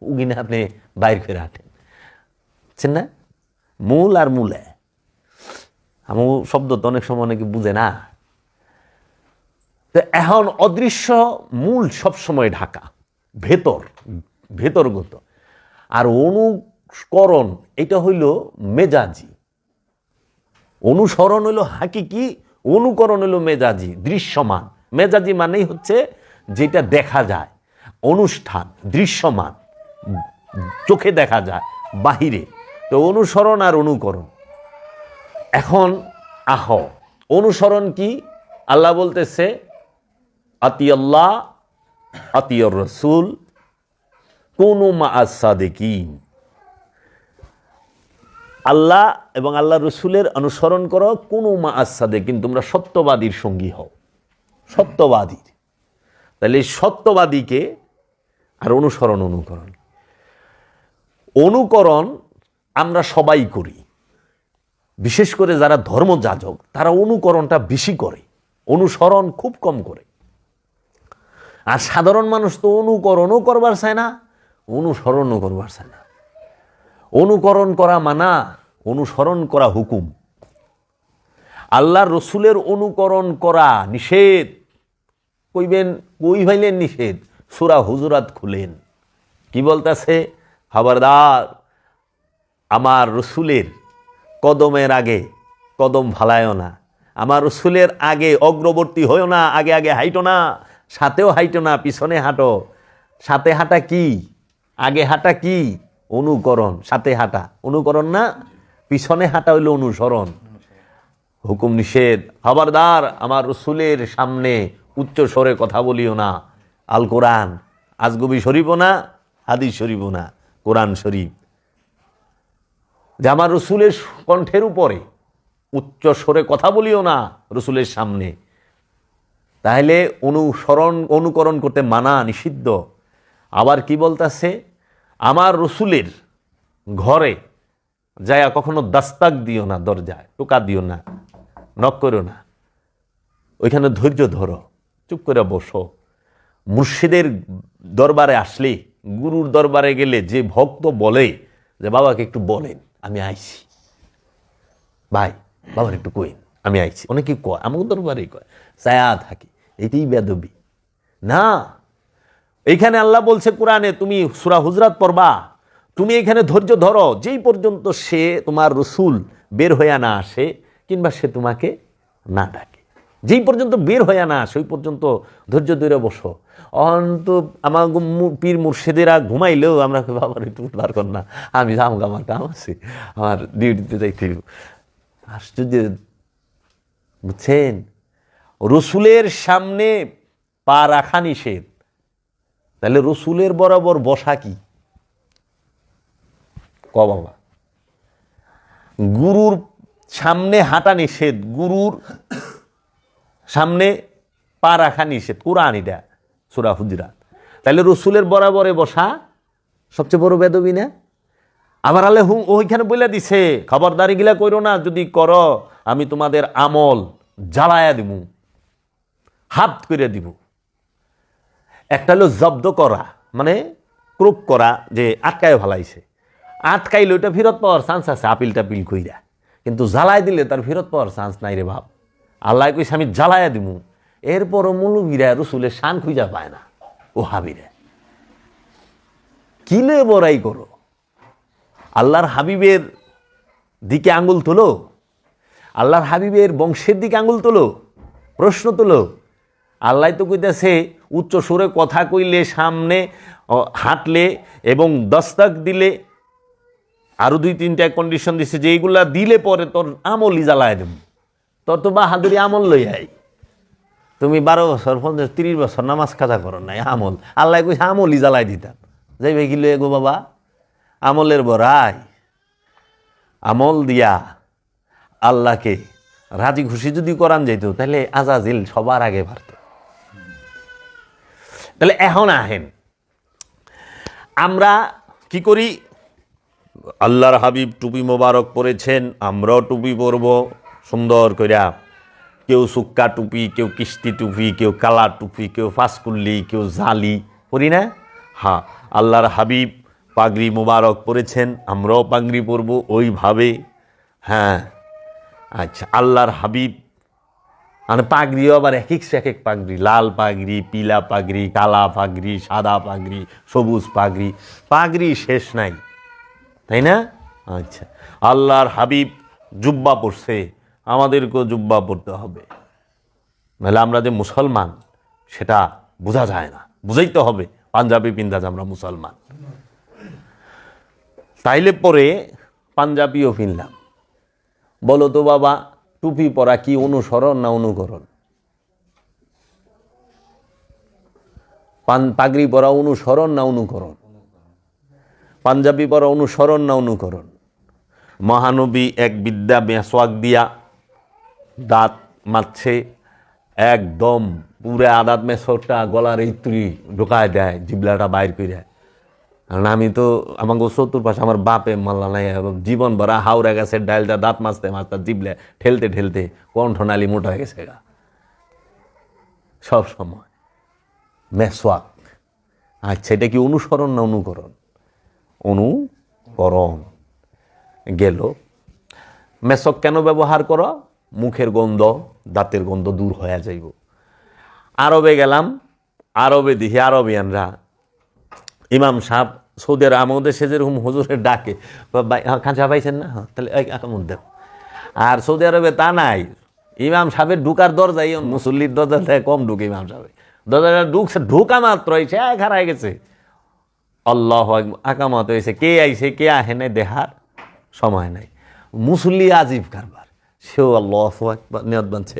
উগিনে আপনি বাইর করে হাঁটেন, বুঝছেন না? মূল আর মূলে আমি শব্দ তো অনেক সময় অনেকে বুঝে না। তো এখন অদৃশ্য মূল সবসময় ঢাকা, ভেতরগত। আর অনুকরণ এটা হইল মেজাজি। অনুসরণ হইল হাকিকি, অনুকরণ হইল মেজাজি, দৃশ্যমান। মেজাজি মানেই হচ্ছে যেটা দেখা যায়, অনুষ্ঠান, দৃশ্যমান, চোখে দেখা যায়, বাহিরে। তো অনুসরণ আর অনুকরণ। এখন অনুসরণ কি? আল্লাহ বলতেছে আতিয়াল্লাহ আতিয়র রসুল কুনু মাআস সাদিকিন। আল্লাহ এবং আল্লাহ রসুলের অনুসরণ করো, কুনু মাআস সাদিকিন, তোমরা সত্যবাদীর সঙ্গী হও। সত্যবাদীর, তাহলে সত্যবাদীকে আর অনুসরণ অনুকরণ। অনুকরণ আমরা সবাই করি, বিশেষ করে যারা ধর্মযাজক তারা অনুকরণটা বেশি করে, অনুসরণ খুব কম করে। আর সাধারণ মানুষ তো অনুকরণও করবার চায় না, অনুসরণও করবার চায় না। অনুকরণ করা মানা, অনুসরণ করা হুকুম। আল্লাহর রসুলের অনুকরণ করা নিষেধ। কইবেন কই ভাইলেন নিষেধ? সূরা হুজুরাত খুলেন, কি বলতেছে? খবরদার, আমার রসুলের কদমের আগে কদম ভালায়ও না, আমার রসুলের আগে অগ্রবর্তী হইও না, আগে আগে হাইটো না, সাথেও হাইটো না, পিছনে হাঁটো। সাথে হাঁটা কি? আগে হাঁটা কি? অনুকরণ। সাথে হাঁটা অনুকরণ না, পিছনে হাঁটা হইল অনুসরণ। হুকুম নিষেধ। খবরদার, আমার রসুলের সামনে উচ্চ স্বরে কথা বলিও না। আল কোরআন, আজগবি শরীফও না, হাদিস শরীফও না, কোরআন শরীফ। যে আমার রসুলের কণ্ঠের উপরে উচ্চ স্বরে কথা বলিও না রসুলের সামনে। তাহলে অনুকরণ করতে মানা, নিষিদ্ধ। আবার কি বলতেছে? আমার রসুলের ঘরে যায়া কখনো দাস্তাক দিও না, দরজায় টোকা দিও না, নক করো না, ওইখানে ধৈর্য ধরো, চুপ করে বসো। মুর্শিদের দরবারে আসলে, গুরুর দরবারে গেলে যে ভক্ত বলে যে বাবাকে একটু বলেন আমি আইছি, ভাই বাবার একটু কইন আমি আইছি, অনেকে কয়, আমার দরবারেই কয়, ছায়া থাকি, এটাই বেদবি না। এইখানে আল্লাহ বলছে কোরআনে, তুমি সূরা হুজরাত পড়বা, তুমি এখানে ধৈর্য ধরো যেই পর্যন্ত সে তোমার রসুল বের হইয়া না আসে, কিংবা সে তোমাকে না ডাকে। যেই পর্যন্ত বের হয় না সেই পর্যন্ত ধৈর্য ধরে বসো। অন্ত আমার পীর মুর্শিদেরা ঘুমাইলেও আমরা বাবার একটু উঠবার কর না, আমি যাম, আমার কাম আছে, আমার ডিউটিতে যাইতে। আশ্চর্য, বুঝছেন? রসুলের সামনে পা রাখা নিষেধ, তাহলে রসুলের বরাবর বসা কি? বাবা, গুরুর সামনে হাঁটা নিষেধ, গুরুর সামনে পা রাখা নিষেধ, কোরআন এটা, সূরা হুজুরাত। তাহলে রসুলের বরাবরে বসা সবচেয়ে বড় বেদবি না? আবার আল্লাহ ওইখানে বলে দিছে, খবরদারি গিলা করো না, যদি করো আমি তোমাদের আমল জ্বালায়া দিব, হাত করে দিব। একটা হলো জব্দ করা, মানে ক্রোপ করা, যে আটকায় ভালাইছে, আটকাইলে ওইটা ফেরত পাওয়ার চান্স আছে আপিল টাপিল কইরা, কিন্তু জ্বালাই দিলে তার ফেরত পাওয়ার চান্স নাই রে বাপ। আল্লাহ কইছে আমি জ্বালায়া দিব, এরপরও মৌলবীরা রসুলের শান খুঁজা পায় না। ও হাবিরা কিলে বড়াই করো, আল্লাহর হাবিবের দিকে আঙ্গুল তোলো, আল্লাহর হাবিবের বংশের দিকে আঙ্গুল তোলো, প্রশ্ন তোলো। আল্লাহ তো কইতেছে উচ্চ সুরে কথা কইলে, সামনে হাঁটলে এবং দস্তক দিলে, আরো 2-3টা কন্ডিশন দিছে যে এইগুলা দিলে পরে তোর আমলই জ্বালায় দেব। তোর তো বাহাদুরি আমল লই আই, তুমি 12 বছর 30 বছর নামাজ কাজা করো নাই, আমল আল্লাহ কইছে আমলই জ্বালাই দিতাম। যাইবে কি লয়ে গো বাবা, আমলের বড়াই, আমল দিয়া আল্লাহকে রাজি খুশি যদি করান যাইত, তাহলে আজাজিল সবার আগে পারত। তাহলে এখন আহেন আমরা কি করি? আল্লাহর হাবিব টুপি মোবারক পরেছেন, আমরাও টুপি পরব সুন্দর কইরা। কেউ সুক্কা টুপি, কেউ কিস্তি টুপি, কেউ কালা টুপি, কেউ ফাঁসকুল্লি, কেউ জালি, পরি না? হ্যাঁ, আল্লাহর হাবিব পাগড়ি মোবারক পরেছেন, আমরাও পাগড়ি পরব ওইভাবে। হ্যাঁ, আচ্ছা, আল্লাহর হাবিব মানে পাগড়িও আবার এক এক পাগড়ি, লাল পাগড়ি, পিলা পাগড়ি, কালা পাগড়ি, সাদা পাগড়ি, সবুজ পাগড়ি, পাগড়ি শেষ নাই, তাই না? আচ্ছা, আল্লাহর হাবিব জুব্বা পরছে, আমাদেরকেও জুব্বা পরতে হবে, নাহলে আমরা যে মুসলমান সেটা বোঝা যায় না, বুঝাইতে হবে পাঞ্জাবি পিন্দা যে আমরা মুসলমান। তাইলে পরে পাঞ্জাবিও কিনলাম। বলো তো বাবা, টুপি পরা কি অনুসরণ না অনুকরণ? পাগড়ি পরা অনুসরণ না অনুকরণ? পাঞ্জাবি পরা অনুসরণ না অনুকরণ? মহানবী এক বিদ্যা মেসওয়াক দিয়া দাঁত মারছে, একদম পুরা আদাত মেসওয়াকটা গলার ইত্রি ঢোকায় দেয়, জিবলাটা বাইর করে। কারণ আমি তো আমাকে চতুর্পাশে আমার বাপে মাল্লা নাই, জীবন ভরা হাওড়া গেছে, ডাইলটা দাঁত মাছতে মাছতে জিবলে ঠেলতে ঠেলতে কণ্ঠনালী মোটা হয়ে গেছে গা সব সময়। মেসওয়াক, আচ্ছা, এটা কি অনুসরণ না অনুকরণ? অনুকরণ। গেল, মেসওয়াক কেন ব্যবহার করো? মুখের গন্ধ, দাঁতের গন্ধ দূর হয়ে যাইব। আরবে গেলাম, আরবে দেখি আরবিয়ানরা, ইমাম সাহেব সৌদের আমাদের সে যেরকম হুজুরের ডাকে, খাঁচা পাইছেন না, তাহলে এমন দেব। আর সৌদি আরবে তা নাই, ইমাম সাহেবের ঢুকার দরজাই মুসল্লির দরজা থেকে কম ঢুকে, ইমাম সাহেব দরজাটা ঢুকছে, ঢুকা মাত্র সে হারাই গেছে, আল্লাহ আকামত হয়েছে, কে আইছে কে আহে নাই দেখার সময় নাই। মুসল্লি আজিব কারবার, সেও আল্লাহ নিয়ত বানছে,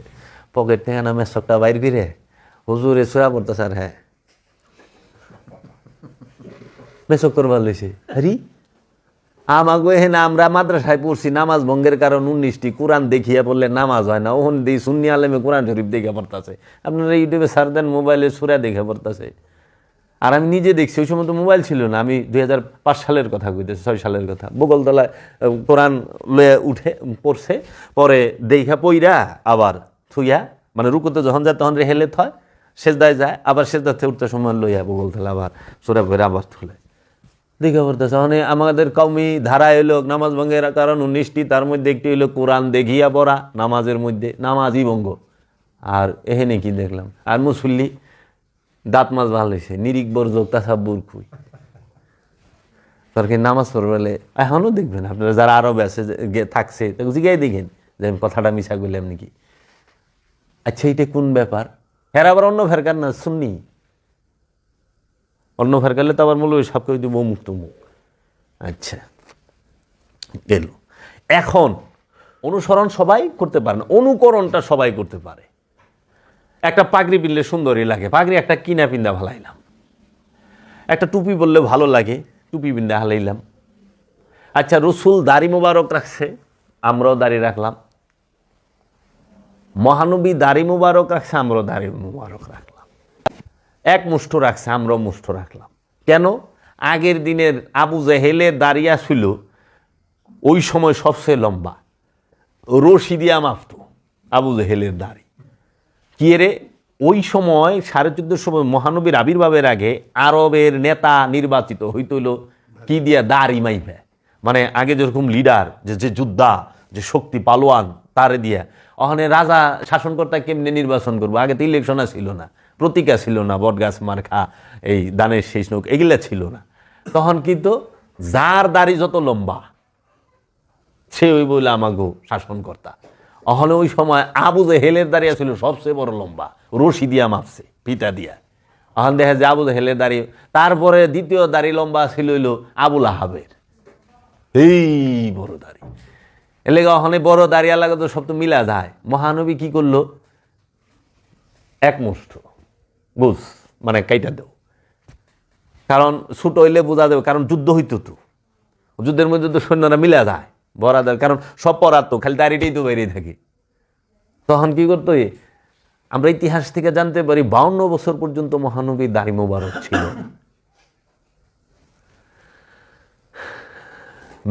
পকেট থেকে না মেসকটা বাইর করে হুজুরে সোয়া পড়তেছে, আর হ্যাঁ মেসক করবার লইছে। আরে আমাকে এখানে আমরা মাদ্রাসায় পড়ছি, নামাজ ভঙ্গের কারণ 19টি, কোরআন দেখিয়া বললে নামাজ হয় না, ওহন দিই সুন্নি আলেমে কোরআন শরীফ দেখে পড়তেছে, আপনারা ইউটিউবে সার দেন, মোবাইলে সুরা দেখে পড়তেছে। আর আমি নিজে দেখছি, ওই সময় তো মোবাইল ছিল না, আমি 2005 সালের কথা কইতেছি, 6 সালের কথা। বগলতলায় কোরআন লয়ে উঠে পড়ছে, পরে দেখা পইরা আবার থুইয়া, মানে রুকুতে যখন যায় তখন হেলে থয়, সেজদায় যায়, আবার সেজদাতে উঠতে সময় লইয়া বগলতলা আবার সুরা করে আবার তুলে দেখা পড়তেছে। মানে আমাদের কওমি ধারা হইল নামাজ ভঙ্গের কারণ 19টি, তার মধ্যে একটি হইল কোরআন দেখিয়া পড়া, নামাজের মধ্যে নামাজই ভঙ্গ। আর এখানে কি দেখলাম, আর মুসল্লি দাঁত মাছ ভালো হয়েছে, নিরিক বর্জক তাসাব্বুর খুই, তরকে নামাজ পড়বে। এখনও দেখবেন আপনারা যারা আরবে আছে থাকছে, জিগাই দেখেন যে আমি কথাটা মিশা করলাম নাকি। আচ্ছা এটা কোন ব্যাপার? হেরা আবার অন্য ফেরকার না, সুন্নি। অন্য ফেরকালে তো আবার মৌলভী সাহেব কই দিব অমুক তমুক। আচ্ছা গেল। এখন অনুসরণ সবাই করতে পারে না, অনুকরণটা সবাই করতে পারে। একটা পাগড়ি পিনলে সুন্দরই লাগে, পাগড়ি একটা কিনা পিন্দা ভালাইলাম। একটা টুপি বললে ভালো লাগে, টুপি পিন্দা হালাইলাম। আচ্ছা রসুল দাড়ি মোবারক রাখছে, আমরাও দাড়ি রাখলাম। মহানবী দাড়ি মোবারক রাখছে, আমরাও দাড়ি মোবারক রাখলাম। এক মুষ্ঠ রাখছে, আমরাও মুষ্ঠ রাখলাম। কেন? আগের দিনের আবু জেহেলের দাড়িয়া ছিল ওই সময় সবচেয়ে লম্বা, রশি দিয়া মাপত আবু জেহেলের দাড়ি। কি রে, ওই সময় 1450 মহানবীর আবির্ভাবের আগে আরবের নেতা নির্বাচিত হইতইল কি দিয়া? দাড়ি মাইপে। মানে আগে যেরকম লিডার, যে যোদ্ধা, যে শক্তি পালোয়ান, তারে দিয়া। ওখানে রাজা শাসনকর্তা কেমনে নির্বাচন করবো? আগে তো ইলেকশন ছিল না, প্রতীকা ছিল না, বটগাছ মার্কা, এই দানের শেষ নৌক, এগুলা ছিল না। তখন কিন্তু যার দাড়ি যত লম্বা সে ওই বলে আমাগো শাসনকর্তা। ওখানে ওই সময় আবু জেহেলের দাড়ি ছিল সবচেয়ে বড় লম্বা, রশি দিয়া মাপছে, ফিতা দিয়া। এখন দেখা যায় আবু জেহেলের দাড়ি। তারপরে দ্বিতীয় দাড়ি লম্বা ছিল হইল আবুল আহাবের, এই বড় দাড়ি। এলাকা ওখানে বড় দাড়ি এলাকা তো সব তো মিলা যায়। মহানবী কি করলো? এক মুষ্ঠ বুঝ, মানে কাইটা দেও। কারণ ছোট হইলে বোঝা দেবে, কারণ যুদ্ধ হইতো তো, যুদ্ধের মধ্যে তো সৈন্যরা মিলা যায়, বড়া দেয়, কারণ সব পরাত তো, খালি দাড়িটাই তো বেরিয়ে থাকে। তখন কি করতো? আমরা ইতিহাস থেকে জানতে পারি 52 বছর পর্যন্ত মহানবীর দাড়ি মোবারক ছিল।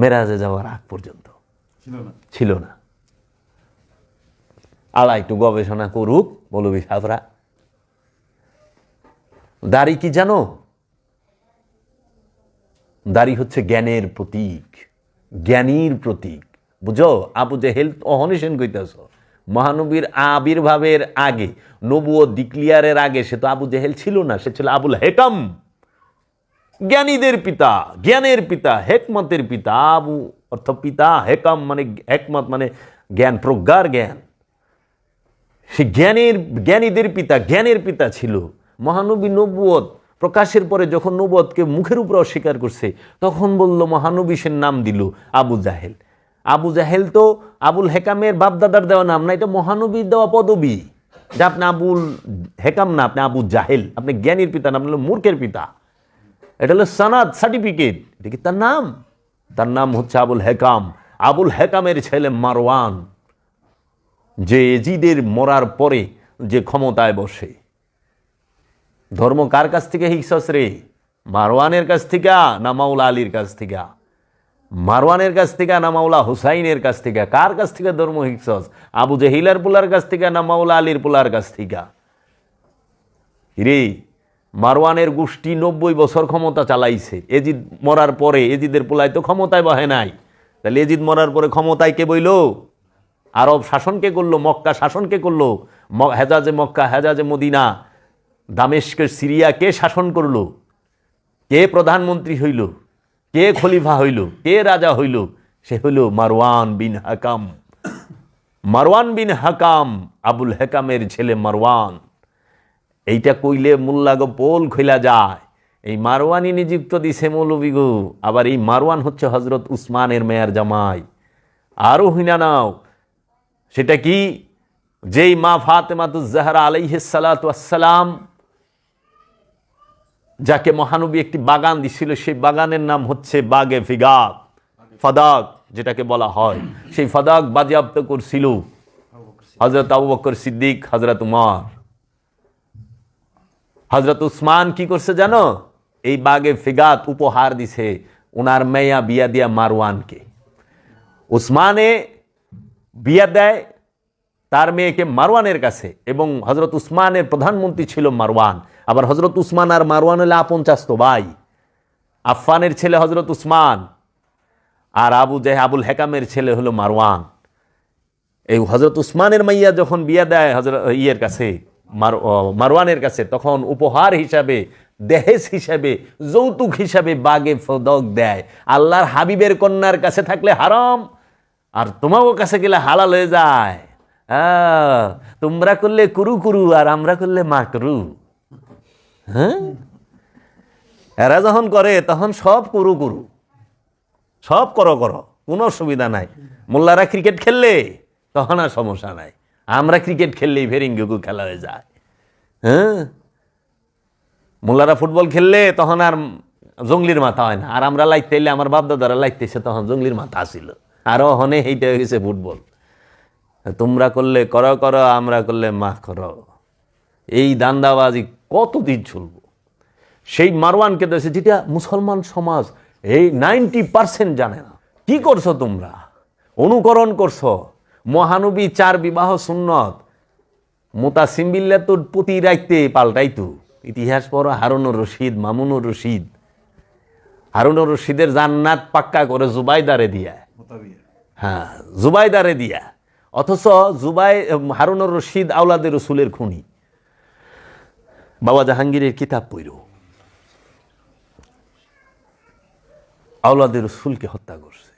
মেরাজে যাওয়ার আগ পর্যন্ত ছিল না। আল্লাহ একটু গবেষণা করুক মৌলভী সাহেবরা। দাড়ি কি জানো? দাড়ি হচ্ছে জ্ঞানের প্রতীক, জ্ঞানীর প্রতীক। বুঝো? আবু জেহেল অহনিসেন কইতেছ মহানবীর আবির্ভাবের আগে, নবুয়ত ডিক্লিয়ারের আগে সে তো আবু জেহেল ছিল না, সে ছিল আবুল হেকাম, জ্ঞানীদের পিতা, জ্ঞানের পিতা, হেকমতের পিতা। আবু অর্থ পিতা, হেকাম মানে হেকমত মানে জ্ঞান, প্রজ্ঞার জ্ঞান। সে জ্ঞানীদের পিতা, জ্ঞানের পিতা ছিল। মহানবী নবুয়ত প্রকাশের পরে যখন নবুয়তকে মুখের উপর অস্বীকার করছে, তখন বলল মহানবী, সে নাম দিল আবু জাহেল। আবু জাহেল তো আবুল হেকামের বাপদাদার দেওয়া নাম না, এটা মহানবীর দেওয়া পদবী। যে আপনি আবুল হেকাম না, আপনি আবু জাহেল, আপনি জ্ঞানীর পিতা না, আপনি মূর্খের পিতা। এটা হলো সনাদ, সার্টিফিকেট। এটা কি তার নাম? তার নাম হচ্ছে আবুল হেকাম। আবুল হেকামের ছেলে মারওয়ান, যে এজিদের মরার পরে যে ক্ষমতায় বসে। ধর্ম কার কাছ থেকে হিকসস রে? মারওয়ানের কাছ থেকে না মাওলা আলীর কাছ থেকে? মারওয়ানের কাছ থেকে না মাওলা হুসাইনের কাছ থেকে? কার কাছ থেকে ধর্ম হিকসস? আবু জেহিলার পোলার কাছ থেকে না মাওলা আলীর পোলার কাছ থেকে? রে, মারওয়ানের গোষ্ঠী 90 বছর ক্ষমতা চালাইছে। এজিদ মরার পরে এজিদের পোলায় তো ক্ষমতায় বহে নাই। তাহলে এজিদ মরার পরে ক্ষমতায় কে বইল? আরব শাসনকে করলো, মক্কা শাসনকে করলো, হেজাজে মক্কা, হেজাজে মদিনা, দামেস্কের সিরিয়া কে শাসন করলো? কে প্রধানমন্ত্রী হইল? কে খলিফা হইল? কে রাজা হইল? সে হইল মারওয়ান বিন হাকাম। মারওয়ান বিন হাকাম, আবুল হেকামের ছেলে মারওয়ান। এইটা কইলে মোল্লাগো পোল খইলা যায়। এই মারওয়ানই নিযুক্ত দিছে মৌলবী গো। আবার এই মারওয়ান হচ্ছে হজরত উসমানের মেয়ার জামাই। আরো হইনা নাও, সেটা কি? যেই মা ফাতেমাতুজ জাহরা আলাইহিস সালাতু ওয়াস সালাম, যাকে মহানবী একটি বাগান দিছিল, সেই বাগানের নাম হচ্ছে বাগে ফিগাত, ফাদাক যেটাকে বলা হয়। সেই ফাদাক বাজেয়াপ্ত করছিল হযরত আবু বকর সিদ্দিক, হযরত উমর। হযরত উসমান কি করছে জানো? এই বাগে ফিগাত উপহার দিছে ওনার মেয়া বিয়া দিয়া মারওয়ানকে। উসমানে বিয়া দেয় তার মেয়েকে মারওয়ানের কাছে, এবং হযরত উসমানের প্রধানমন্ত্রী ছিল মারওয়ান। আবার হযরত উসমান আর মারওয়ান হলে আপন চাচতো ভাই। আফফানের ছেলে হযরত উসমান, আর আবুল হেকামের ছেলে হলো মারওয়ান। এই হযরত উসমানের মাইয়া যখন বিয়া দেয় হযরত কাছে, মারওয়ানের কাছে, তখন উপহার হিসাবে, দেহেজ হিসাবে, যৌতুক হিসাবে বাগে ফদক দেয়। আল্লাহর হাবিবের কন্যার কাছে থাকলে হারাম, আর তোমার কাছে গেলে হালাল হয়ে যায়। তোমরা করলে কুরু কুরু আর আমরা করলে মাকরু। হ্যাঁ, এরা যখন করে তখন সব কুরু কুরু, সব করো করো, কোনো অসুবিধা নাই। মোল্লারা ক্রিকেট খেললে তখন আর সমস্যা নাই, আমরা ক্রিকেট খেললেই ভেরিঙ্গু খেলা হয়ে যায়। হ্যাঁ, মোল্লারা ফুটবল খেললে তখন আর জঙ্গলির মাথা হয় না, আর আমরা লাইতে এলে আমার বাপদাদারা লাইতেছে তখন জঙ্গলির মাথা আসিল, আরো হনে এইটা হয়ে গেছে ফুটবল। তোমরা করলে করো করো, আমরা করলে মা করো, এই দান্দাবাজি কতদিন চলবো? সেই মারওয়ানকে দেশে, যেটা মুসলমান সমাজ এই 90% জানে না। কি করছো তোমরা? অনুকরণ করছো। মহানবী 4 বিবাহ সুন্নত, মোতাসিম বিল্লাহ তো প্রতি রাইতে পাল্টাইতো। ইতিহাস পড়ো, হারুনুর রশিদ, মামুনুর রশিদ। হারুনুর রশিদের জান্নাত পাক্কা করে জুবাইদারে দিয়া, হ্যাঁ জুবাইদারে দিয়া। অথচ হারুনুর রশিদ আওলাদের রসুলের খুনি। বাবা জাহাঙ্গীরের কিতাব পড়ো, আওলাদের রসুলকে হত্যা করছে।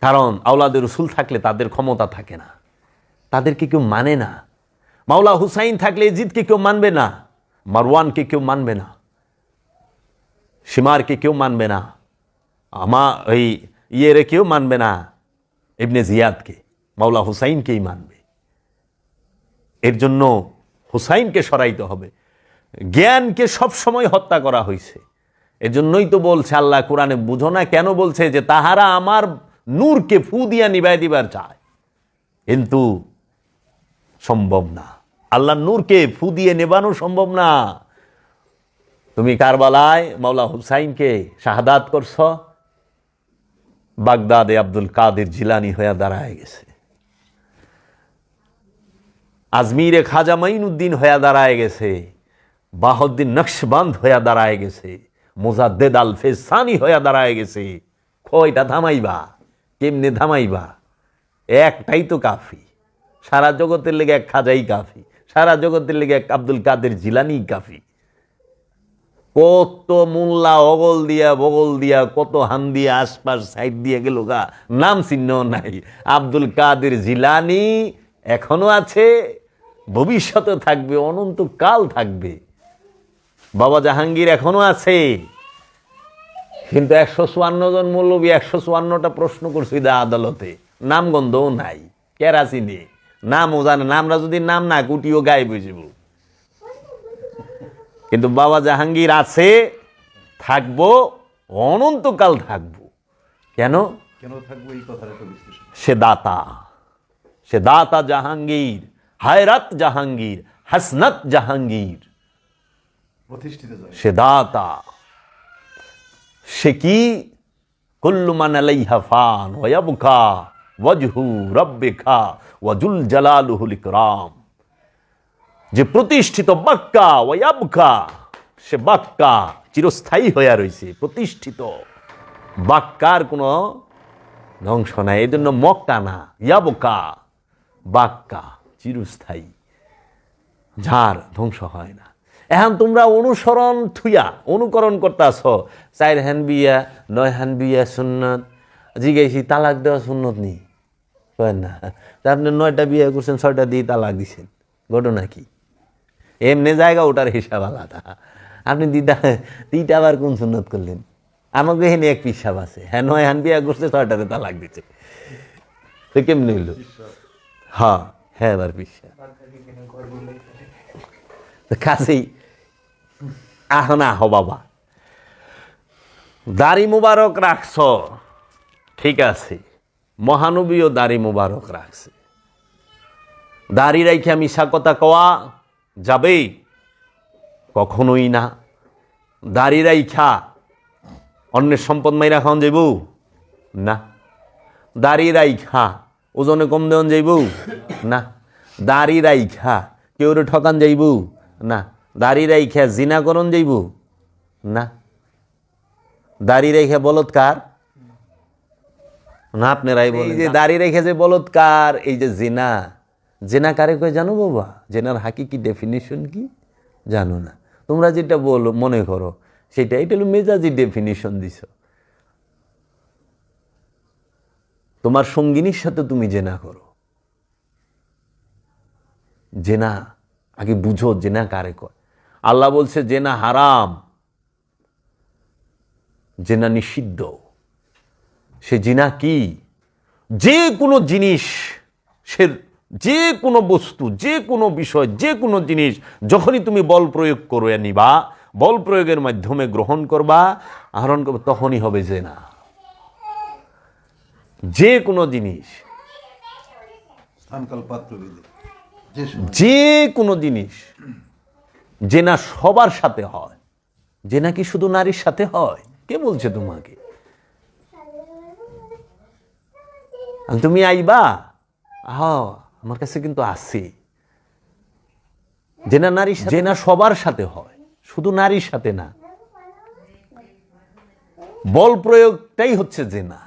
কারণ আওলাদের রসুল থাকলে তাদের ক্ষমতা থাকে না, তাদেরকে কেউ মানে না। মাওলা হুসাইন থাকলে ইজিদকে কেউ মানবে না, মারওয়ানকে কেউ মানবে না, সীমারকে কেউ মানবে না, এই ইয়েরে কেউ মানবে না, ইবনে জিয়াদকে। মাওলা হুসাইনকেই মানবে। এর জন্য হুসাইনকে সরাইতে হবে। জ্ঞানকে সবসময় হত্যা করা হয়েছে। এজন্যই তো বলছে আল্লাহ কোরআনে, বুঝো না কেন বলছে যে তাহারা আমার নূরকে ফু দিয়া নিবাই দিবার চায়, কিন্তু সম্ভব না। আল্লাহ নূরকে ফু দিয়ে নেবানো সম্ভব না। তুমি কারবালায় মাওলা হুসাইনকে শাহাদাত করছ, বাগদাদে আব্দুল কাদের জিলানি হয়ে দাঁড়ায় গেছে, আজমিরে খাজা মাইনুদ্দিন হয়ে দাঁড়ায় গেছে, বাহাউদ্দিন নকশবন্দ হয়ে দাঁড়ায় গেছে, মুজাদ্দেদ আল ফেসানি হয়ে দাঁড়ায় গেছে। কয়টা থামাইবা? কেমনে থামাইবা? একটাই তো কাফি। সারা জগতের লেগে এক খাজাই কাফি, সারা জগতের লেগে এক আব্দুল কাদের জিলানি কাফি। কত মোল্লা অগল দিয়া বগল দিয়া, কত হান দিয়া আশপাশ সাইড দিয়ে গেল গা, নাম চিহ্ন নাই। আব্দুল কাদের জিলানি এখনো আছে, ভবিষ্যতে থাকবে, অনন্তকাল থাকবে। বাবা জাহাঙ্গীর এখনো আছে, কিন্তু 154 জন মৌলবী 154টা প্রশ্ন করছি আদালতে, নামগন্ধও নাই, কেরাসিনে নামও জানে না। আমরা যদি নাম না কুটিও গায়ে বুঝব, কিন্তু বাবা জাহাঙ্গীর আছে, থাকবো, অনন্তকাল থাকবো। কেন থাকবো এই কথাটা একটু বিশ্লেষণ। সে দাতা জাহাঙ্গীর, হায়রাত জাহাঙ্গীর, হাসনাত জাহাঙ্গীর, প্রতিষ্ঠিত সে দাতা। সে কি? কুল্লু মান আলাইহা ফান ওয়া ইয়াবকা ওয়াজহু রাব্বিকা ওয়া যুল জালালুহুল ইকরাম। যে প্রতিষ্ঠিত বাক্কা ওয়া ইয়াবকা, সে বাক্কা চিরস্থায়ী হয়ে রয়েছে, প্রতিষ্ঠিত। বাক্কার কোনো ধ্বংস নাই, এই জন্য মক্কা না, ইয়াবকা, বাক্কা চিরস্থায়ী, যার ধ্বংস হয় না। এখন তোমরা অনুসরণ থুইয়া অনুকরণ করতেছ। 4 হান বিয়া, 9 হান বিয়া সুন্নত। জিজ্ঞাসি তালাক দেওয়া সুন্নত নেই, কয় না। আপনি 9টা বিয়ে করছেন, 6টা দিয়ে তালাক দিচ্ছেন, ঘটনা কি? এমনি জায়গা ওটার হিসাব আলাদা। আপনি দিটা আবার কোন সুন্নত করলেন? আমাকে এখানে এক পিসাব আছে, হ্যাঁ 9 হান বিয়া করছে, 6টাতে তালাক দিচ্ছে, তো কেমনি হইল? হ্যাঁ হ্যাঁ, এবার পিসাব কাছেই। আহ না হো বাবা, দাড়ি মুবারক রাখছ, ঠিক আছে, মহানবীও দাড়ি মুবারক রাখছে। দাড়ি রাইখা মিশা কথা কওয়া যাবে? কখনোই না। দাড়ি রাইখা অন্যের সম্পদ মাইরা খাওয়ান যাইব না। দাড়ি রাইখা ওজনে কম দেওয়ান যাইব না। দাড়ি রাইখা কেউ ঠকান যাইব না। দাড়ি রাইখা জিনা করন যাইব না। দাড়ি রেখে বলৎকার না, আপনারাই বলেন যে দাড়ি রেখে যে বলৎকার, এই যে জিনা, জেনা কারে কয় জানো বাবা? জেনার হাকিকি ডেফিনিশন কি জানো না? তোমরা যেটা বলো মনে করো সেটা, এটা হলো মেজাজি ডেফিনিশন দিছ। তোমার সঙ্গিনীর সাথে তুমি জেনা করো, জেনা আগে বুঝো জেনা কারে কয়। আল্লাহ বলছে জেনা হারাম, জেনা নিষিদ্ধ। সে জিনা কি? যে কোনো জিনিস, সে যে কোনো বস্তু, যে কোনো বিষয়, যে কোনো জিনিস যখনই তুমি বল প্রয়োগ করে নিবা, বল প্রয়োগের মাধ্যমে গ্রহণ করবা, আহরণ করবা, তখনই হবে জেনা। যে কোনো জিনিস, স্থানকাল পাত্র বিধি যে যে কোনো জিনিস, জেনা সবার সাথে হয়। জেনা কি শুধু নারীর সাথে হয়? কে বলছে তোমাকে? তুমি আইবা, আমার কাছে কিন্তু আছে। জেনা নারী, জেনা সবার সাথে হয়, শুধু নারীর সাথে না। বল প্রয়োগটাই হচ্ছে জেনা।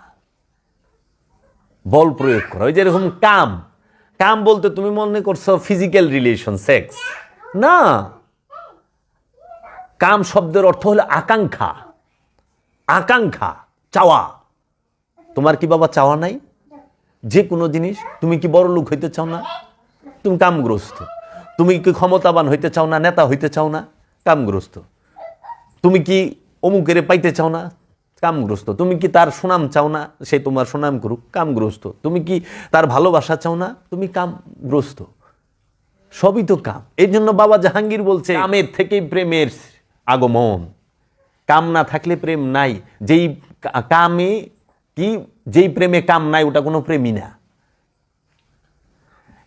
বল প্রয়োগ করা, ওই যেরকম কাম। কাম বলতে তুমি মনে করছো ফিজিক্যাল রিলেশন, সেক্স না। কাম শব্দের অর্থ হলো আকাঙ্ক্ষা। আকাঙ্ক্ষা, চাওয়া। তোমার কি বাবা চাওয়া নাই? যে কোনো জিনিস, তুমি কি বড় লোক হইতে চাও না? তুমি কামগ্রস্ত। তুমি কি ক্ষমতাবান হইতে চাও না? নেতা হইতে চাও না? কামগ্রস্ত। তুমি কি অমুকেরে পাইতে চাও না? কামগ্রস্ত। তুমি কি তার সুনাম চাও না? সে তোমার সুনাম করুক, কামগ্রস্ত। তুমি কি তার ভালোবাসা চাও না? তুমি কামগ্রস্ত। সবই তো কাম। এই জন্য বাবা জাহাঙ্গীর বলছে কামের থেকেই প্রেমের আগমন। কাম না থাকলে প্রেম নাই। যেই কামে কি, যেই প্রেমে কাম নাই, ওটা কোনো প্রেমই না।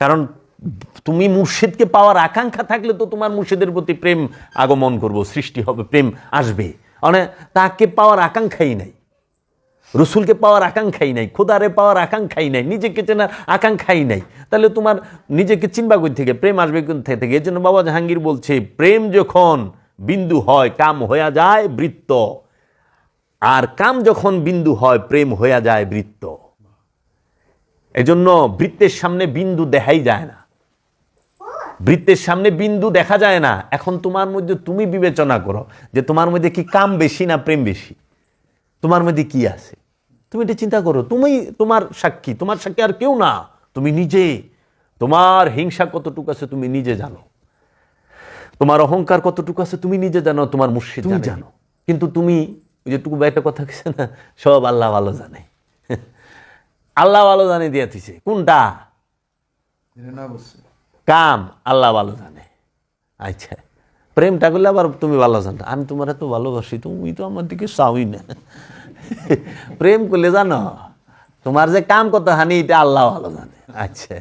কারণ তুমি মুর্শিদকে পাওয়ার আকাঙ্ক্ষা থাকলে তো তোমার মুর্শিদের প্রতি প্রেম আগমন করবো, সৃষ্টি হবে, প্রেম আসবে। মানে তাকে পাওয়ার আকাঙ্ক্ষাই নাই, রসুলকে পাওয়ার আকাঙ্ক্ষাই নাই, খোদারে পাওয়ার আকাঙ্ক্ষাই নাই, নিজেকে চেনার আকাঙ্ক্ষাই নাই, তাহলে তোমার নিজেকে চিনবা কই থেকে? প্রেম আসবে কোথা থেকে? এই জন্য বাবা জাহাঙ্গীর বলছে প্রেম যখন বিন্দু হয়, কাম হয়ে যায় বৃত্ত। আর কাম যখন বিন্দু হয়, প্রেম হয়ে যায় বৃত্ত। এজন্য বৃত্তের সামনে বিন্দু দেখাই যায় না। বৃত্তের সামনে বিন্দু দেখা যায় না। এখন তোমার মধ্যে তুমি বিবেচনা করো যে তোমার মধ্যে কি কাম বেশি না প্রেম বেশি? তোমার মধ্যে কি আছে? তুমি এটা চিন্তা করো। তুমি তোমার সাক্ষী, তোমার সাক্ষী আর কেউ না, তুমি নিজে। তোমার হিংসা কতটুকু আছে তুমি নিজে জানো, তোমার অহংকার কতটুকু আছে তুমি নিজে জানো, তোমার মুর্শিদ তুমি জানো। কিন্তু তুমি ওই যে টুকু একটা কথা কিছু না, সব আল্লাহ ভালো জানে। আল্লাহ ভালো জানে দিয়ে দিছে। কোনটা না বলছে কাম? আল্লাহ ভালো জানে। আচ্ছা, প্রেমটা করলে আবার তুমি ভালো জানো। আমি তোমার এত ভালোবাসি, তুমি তো আমার দিকে চাওই না। প্রেম করলে জানো তোমার যে কাম কত হানি, এটা আল্লাহ ভালো জানে। আচ্ছা,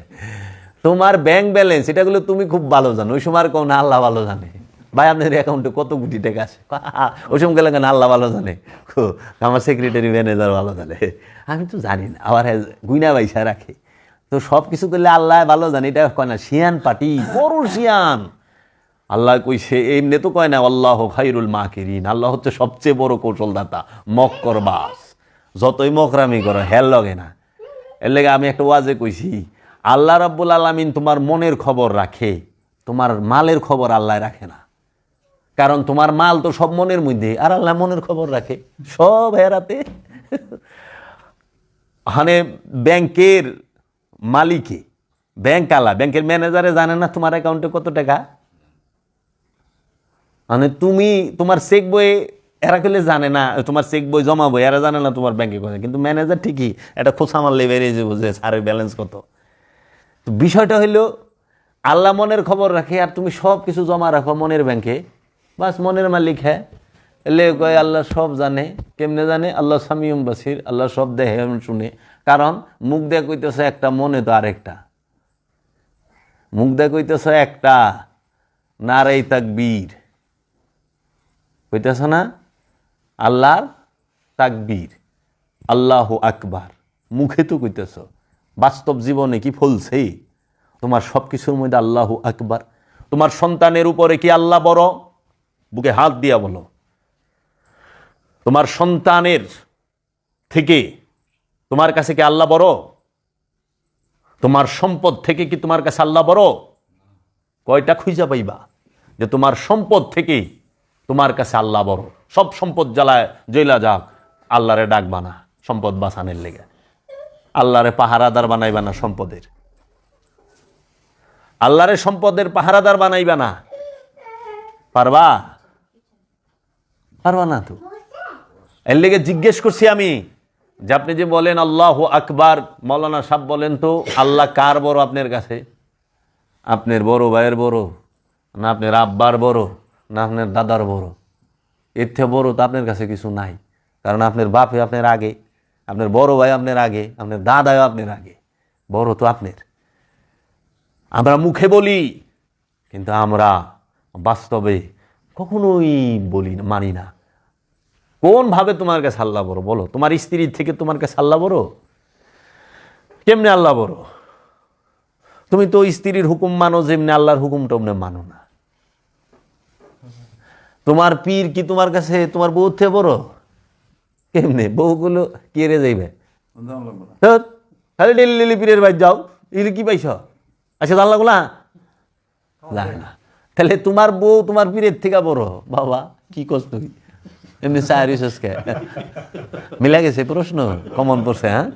তোমার ব্যাংক ব্যালেন্স, এটা গুলো তুমি খুব ভালো জানো। ওই সময় কোন আল্লাহ ভালো জানে। ভাই আপনার অ্যাকাউন্টে কত কোটি টাকা আছে? ওই সময় গেলে কেন আল্লাহ ভালো জানে, আমার সেক্রেটারি ম্যানেজার ভালো জানে। আমি তো জানি না, আবার গুইনা বাইসা রাখে। তো সব কিছু করলে আল্লাহ ভালো জানে, এটা কয় না। শিয়ান পার্টি, বড় শিয়ান। আল্লাহ কইছে এমনি তো কয় না আল্লাহ খাইরুল মাকিরিন, আল্লাহ হচ্ছে সবচেয়ে বড় কৌশলদাতা, মক্কর বাস। যতই মকরামি করো হেল লগে না। এর লেগে আমি একটা ওয়াজে কইছি, আল্লাহ রাব্বুল আলামিন তোমার মনের খবর রাখে, তোমার মালের খবর আল্লাহ রাখে না। কারণ তোমার মাল তো সব মনের মধ্যে, আর আল্লাহ মনের খবর রাখে সব হেরাতে। মানে ব্যাংকের মালিকে, ব্যাংক আলা, ব্যাংকের ম্যানেজারে জানে না তোমার অ্যাকাউন্টে কত টাকা। মানে তুমি তোমার চেক বই এরা করলে জানে না, তোমার চেক বই জমা বই এরা জানে না তোমার ব্যাংকে কত, কিন্তু ম্যানেজার ঠিকই এটা খোঁচা মারলে বেরিয়ে যাবো যে স্যারের ব্যালেন্স কত। তো বিষয়টা হইল আল্লাহ মনের খবর রাখে, আর তুমি সব কিছু জমা রাখো মনের ব্যাংকে। বাস মনের মালিক হ্যাঁ, এলে কয় আল্লাহ সব জানে। কেমনে জানে? আল্লাহ সামিউম বাসির, আল্লাহ সব দেখে শুনে। কারণ মুখ দিয়ে কইতেছে একটা, মনে তো আরেকটা। মুখ দিয়ে কইতেছে একটা, নারাই তাকবীর কইতেছ না, আল্লাহর তাকবীর, আল্লাহু আকবার, মুখে তো কইতেছ, বাস্তব জীবনে কি ফলছে? তোমার সব কিছুর মধ্যে আল্লাহু আকবার। তোমার সন্তানের উপরে কি আল্লাহ বড়? বুকে হাত দিয়া বলো। তোমার সন্তানের থেকে তোমার কাছে কি আল্লাহ বড়? তোমার সম্পদ থেকে কি তোমার কাছে আল্লাহ বড়? কয়টা খুঁজা পাইবা যে তোমার সম্পদ থেকে তোমার কাছে আল্লাহ বড়? সব সম্পদ জ্বালায় জইলা যাক, আল্লাহরে ডাকবা না সম্পদ বাঁচানোর লেগে। আল্লাহরে পাহারাদার বানাইবা না সম্পদের। আল্লাহরে সম্পদের পাহারাদার বানাইবা না, পারবা? পারবা না তো। এর লেগে জিজ্ঞেস করছি আমি যে আপনি যে বলেন আল্লাহু আকবার, মৌলানা সাহেব বলেন তো আল্লাহ কার বড় আপনার কাছে? আপনার বড় ভাইয়ের বড়, না আপনার আব্বার বড়, না আপনার দাদার বড়? এর থেকে বড় তো আপনার কাছে কিছু নাই, কারণ আপনার বাপে আপনার আগে, আপনার বড় ভাই আপনার আগে, আপনার দাদাও আপনার আগে, বড় তো আপনার। আমরা মুখে বলি, কিন্তু আমরা বাস্তবে কখনোই বলি না, মানি না। কোন ভাবে তোমার কাছে আল্লাহ বড় বলো? তোমার স্ত্রীর থেকে তোমার কাছে আল্লাহ বড়? কেমনে আল্লাহ বড়? তুমি তো স্ত্রীর হুকুম মানো যেমনি আল্লাহর হুকুম টমনে মানো না। তোমার পীর কি তোমার কাছে তোমার বউ থেকে বড়? কেমনে? বউগুলো কেড়ে যাইবে, দাম লাগবে না। ধ্যাৎ, খালি ডেলি ডেলি পীরের বাড়ি যাও, এগুলো কি পাইছ? আচ্ছা আল্লাহ গুলা যায় না। তাহলে তোমার বউ তোমার পীরের থেকে বড়? বাবা কি কষ্ট, এমনি চারিসকে মিলা গেছে। প্রশ্ন কমন পড়ছে, হ্যাঁ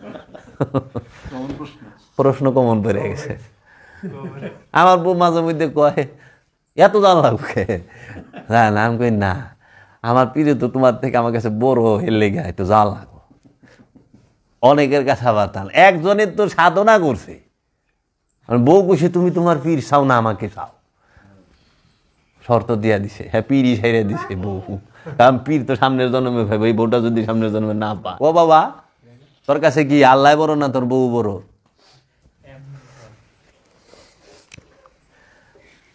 কেমন প্রশ্ন? প্রশ্ন কমন পড়ে গেছে। আমার বউ মাঝে মধ্যে কয় এত জান লাগবে না, আমি কই না, আমার পীরে তো তোমার থেকে আমার কাছে বড়, এর লেগে একটু জাল লাগো। অনেকের কাছে আবার টান, একজনের তো সাধনা করছে, বউ কইছে তুমি তোমার পীর চাও না আমাকে চাও, শর্ত দিয়া দিছে। হ্যাঁ পীরই ছেড়ে দিছে বউ, কারণ পীর তো সামনের জন্মে ভাই, এই বউটা যদি সামনের জন্মে না পা। ও বাবা, তোর কাছে কি আল্লাহ বড় না তোর বউ বড়?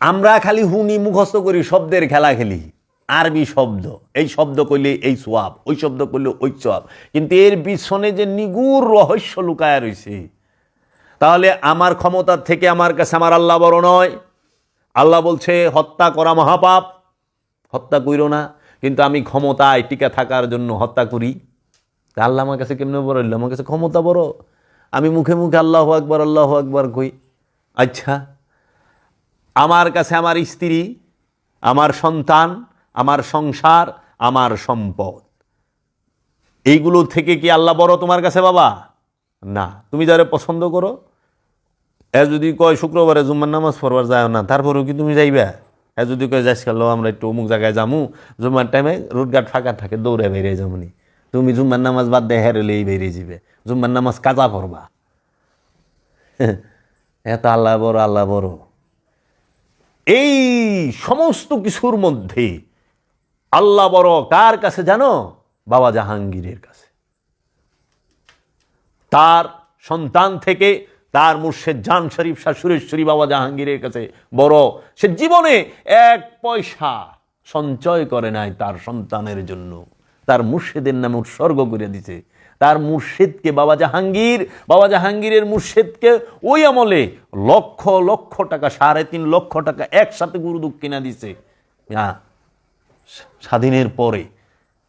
আমরা খালি হুনি মুখস্থ করি, শব্দের খেলা খেলি, আরবি শব্দ, এই শব্দ কইলে এই সোয়াব, ওই শব্দ কইলে ওই সোয়াব, কিন্তু এর পিছনে যে নিগুড় রহস্য লুকায়া রয়েছে। তাহলে আমার ক্ষমতার থেকে আমার কাছে আমার আল্লাহ বড় নয়? আল্লাহ বলছে হত্যা করা মহাপাপ, হত্যা কইরো না, কিন্তু আমি ক্ষমতায় টিকে থাকার জন্য হত্যা করি। তা আল্লাহ আমার কাছে কেমনে বড় হইল? আমার কাছে ক্ষমতা বড়, আমি মুখে মুখে আল্লাহু আকবার কই। আচ্ছা, আমার কাছে আমার স্ত্রী, আমার সন্তান, আমার সংসার, আমার সম্পদ, এইগুলো থেকে কি আল্লাহ বড় তোমার কাছে বাবা? না। তুমি যারা পছন্দ করো, এ যদি কয় শুক্রবারে জুম্মার নামাজ পড়বার যায় না, তারপরেও কি তুমি যাইবা? এ যদি কয় যাইস খেলো আমরা একটু অমুক জায়গায় যামু, জুম্মার টাইমে রোডঘাট ফাঁকা থাকে, দৌড়ে বেরিয়ে যামুনি, তুমি জুম্মার নামাজ বাদ দিয়ে হেরেলেই বেরিয়ে যাবে, জুম্মার নামাজ কাজা পড়বা। এত আল্লাহ বড়, আল্লাহ বড়। এই সমস্ত কিছুর মধ্যে আল্লাহ বড় কার কাছে জানো? বাবা জাহাঙ্গীরের কাছে। তার সন্তান থেকে তার মুর্শেদ জান শরীফ শাহ সুরেশ্বরী বাবা জাহাঙ্গীরের কাছে বড়। সে জীবনে এক পয়সা সঞ্চয় করে নাই তার সন্তানের জন্য, তার মুর্শেদের নামে উৎসর্গ করে দিছে। তার মুর্শেদকে বাবা জাহাঙ্গীরের মুর্শেদকে ওই আমলে লক্ষ লক্ষ টাকা, 3.5 লক্ষ টাকা একসাথে গুরুদুক কিনা দিছে। স্বাধীনের পরে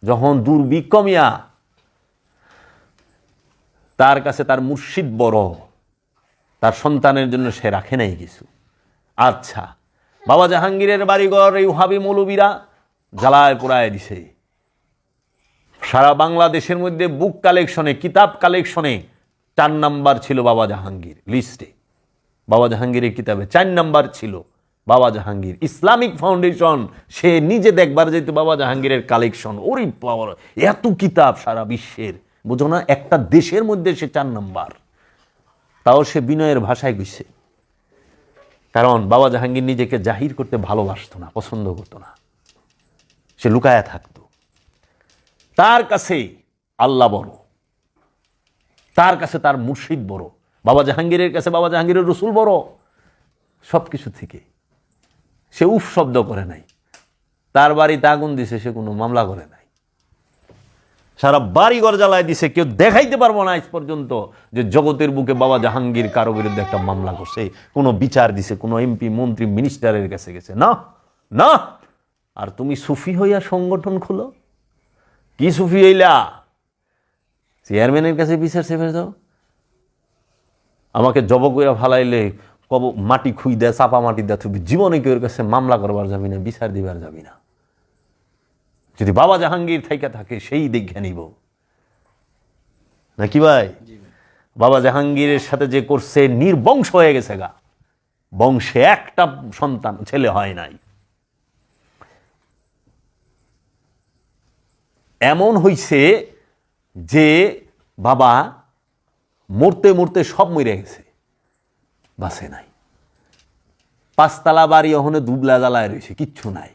যখন দুর্ভিক্ষ মিয়া, তার কাছে তার মুর্শিদ বড়, তার সন্তানের জন্য সে রাখে নাই কিছু। আচ্ছা, বাবা জাহাঙ্গীরের বাড়িঘর এই ওহাবি মৌলবীরা জ্বালায় পোড়ায় দিছে। সারা বাংলাদেশের মধ্যে বুক কালেকশনে, কিতাব কালেকশনে 4 নাম্বার ছিল বাবা জাহাঙ্গীর লিস্টে। বাবা জাহাঙ্গীরের কিতাবে 4 নাম্বার ছিল বাবা জাহাঙ্গীর। ইসলামিক ফাউন্ডেশন সে নিজে দেখবার যেত বাবা জাহাঙ্গীরের কালেকশন, ওরে পাওয়ার এত কিতাব সারা বিশ্বের, বুঝো না, একটা দেশের মধ্যে সে 4 নাম্বার। তাও সে বিনয়ের ভাষায় গেছে, কারণ বাবা জাহাঙ্গীর নিজেকে জাহির করতে ভালোবাসতো না, পছন্দ করতো না, সে লুকায়া থাকতো। তার কাছে আল্লাহ বড়, তার কাছে তার মুর্শিদ বড়, বাবা জাহাঙ্গীরের কাছে বাবা জাহাঙ্গীরের রসুল বড়। সব কিছু থেকে সে উফ শব্দ করে নাই, তার বাড়িতে আগুন দিছে, সে কোনো মামলা করে নাই, সারা বাড়ি ঘর জ্বালায় দিছে, কেউ দেখাইতে পারবো না আজ পর্যন্ত যে জগতের বুকে বাবা জাহাঙ্গীর কারো বিরুদ্ধে একটা মামলা করছে, কোনো বিচার দিছে, কোনো এমপি মন্ত্রী মিনিস্টারের কাছে গেছে না, না। আর তুমি সুফি হইয়া সংগঠন খুলো, কি সুফি হইলা? চেয়ারম্যানের কাছে বিচার চেপে যাও, আমাকে জব কইরা ফালাইলে কব মাটি খুই দেয়, চাপা মাটি দেয়, তুমি জীবনে কেউ কাছে মামলা করবার যাবি না, বিচার দিবার যাবি না। যদি বাবা জাহাঙ্গীর থাইকা থাকে সেই দেখে নিব নাকি ভাই? বাবা জাহাঙ্গীরের সাথে যে করছে নির্বংশ হয়ে গেছে গা, বংশে একটা সন্তান ছেলে হয় নাই। এমন হইছে যে বাবা মরতে মরতে সব মরে গেছে, বাসে নাই। 5 তলা বাড়ি ওখানে দুবলা জ্বালায় রয়েছে, কিচ্ছু নাই।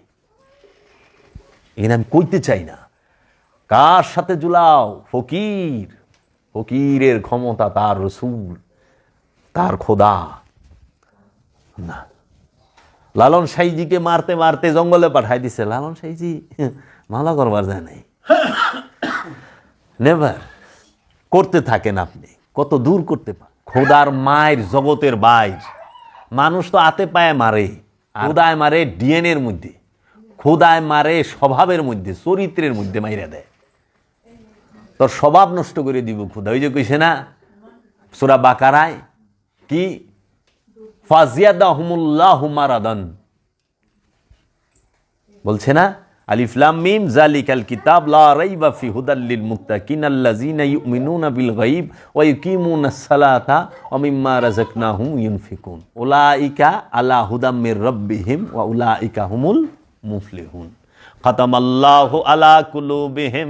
এখানে আমি কইতে চাই না কার সাথে জুলাও, ফকির, ফকিরের ক্ষমতা তার রসুল, তার খোদা না। লালন সাইজিকে মারতে মারতে জঙ্গলে পাঠাই দিছে। লালন সাইজি মামলা করবার যায় নাই। নেভার। করতে থাকেন আপনি, কত দূর করতে পারেন। খোদার মায়ের জগতের বাইর। মানুষ তো হাতে পায়ে মারে, খোদায় মারে ডিএনএর মধ্যে, খোদায় মারে স্বভাবের মধ্যে, চরিত্রের মধ্যে মাইরা দেয়। তোর স্বভাব নষ্ট করে দিব খোদা। ওই যে কইছে না সূরা বাকারায়, কি ফাজিয়াদাহুমুল্লাহু মারাদান, বলছে না আলিফ লাম মিম যালিকাল কিতাব লা রাইবা ফি হুদাল লিল মুত্তাকিন আল্লাযীনা ইউমিনুনা বিল গায়ব ওয়া ইউকিমুনাস সালাতা ওয়া মিম্মা রাযাকনাহুম ইউনফিকুন উলাইকা আলা হুদাম মির রাব্বিহিম ওয়া উলাইকা হুমুল মুফলিহুন। খাতামাল্লাহু আলা কুলুবিহিম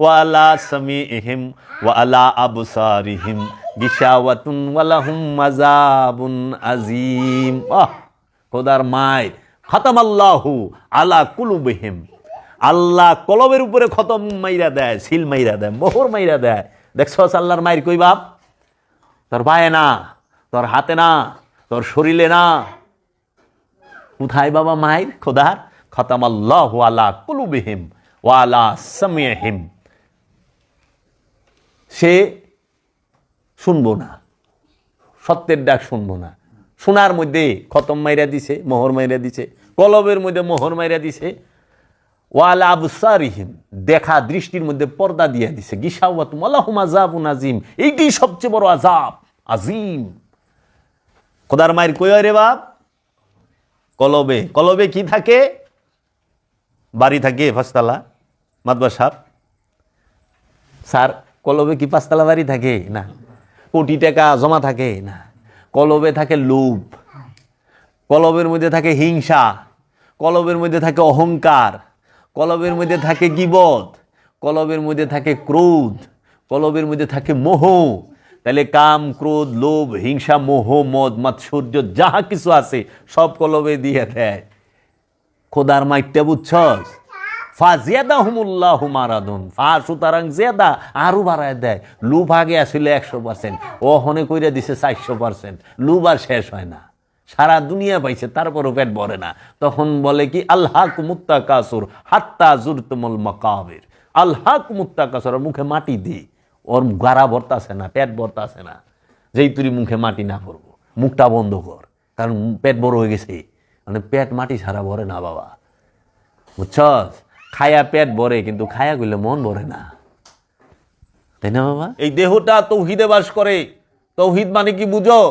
ওয়া আলা সামিইহিম ওয়া আলা আবসারিহিম গিশাওয়াতুন ওয়া লাহুম আযাবুন আযীম। খোদার মায় খাতামাল্লাহু আলা কুলুবিহিম, আল্লাহ কলবের উপরে খতম মাইরা দেয়, সিল মাইরা দেয়, মোহর মাইরা দেয়। দেখছস আল্লাহর মায়ের কই বাপ? তোর পায়ে না, তোর হাতে না, তোর শরীরে না। কোথায় বাবা মায়ের? খোদার খাতামাল্লাহু আলা কুলুবিহিম ওয়া আলা সামিইহিম। সে শুনবো না, সত্যের ডাক শুনবো না। শোনার মধ্যে খতম মাইরা দিছে, মোহর মাইরা দিছে, কলবের মধ্যে মোহর মাইরা দিছে। ওয়ালা আবসারিহিম, দেখা দৃষ্টির মধ্যে পর্দা দিয়ে দিছে। গিশাওয়াতুম ওয়ালাহুম আযাবুন আযীম, এইটাই সবচেয়ে বড় আযাব, আজিম। খোদার মায়ের কই রে বাপ? কলবে। কলবে কি থাকে? বাড়ি থাকে 5 তলা। মাদবা সাহেব স্যার, কলবে কি 5 তলা বাড়ি থাকে? না। কোটি টাকা জমা থাকে? না। কলবে থাকে লোভ, কলবের মধ্যে থাকে হিংসা, কলবের মধ্যে থাকে অহংকার, কলবের মধ্যে থাকে গীবত, কলবের মধ্যে থাকে ক্রোধ, কলবের মধ্যে থাকে মোহ। তাহলে কাম, ক্রোধ, লোভ, হিংসা, মোহ, মদ, মাৎসর্য যাহা কিছু আছে সব কলবে দিয়ে দেয়। খোদার মাইটটা বুঝছস? ফাজিয়াদাহুমুল্লাহু মারাদুন, ফা সুতরাং জিয়াদা আরো বাড়ায় দেয়। লুভ আগে আসলে 100%, ও হনে কইরা দিছে 400%। লুভ আর শেষ হয় না, সারা দুনিয়া পাইছে তারপরও পেট ভরে না। তখন বলে কি আলহাকুমুত তাকাসুর হাত্তা জুরতুমুল মাকাবির। আলহাকুমুত তাকাসুর, মুখে মাটি দি, ওর গাড়া ভরতাছে না, পেট ভরতাছে না। যেই তুই মুখে মাটি না পড়বো, মুখটা বন্ধ কর, কারণ পেট বড় হয়ে গেছে। মানে পেট মাটি ছাড়া ভরে না বাবা, বুঝছস? খায়া পেট ভরে, কিন্তু খায়া গেলে মন ভরে না, তাই না বাবা? এই দেহটা তৌহিদে বাস করে। তৌহিদ মানে কি বুঝো?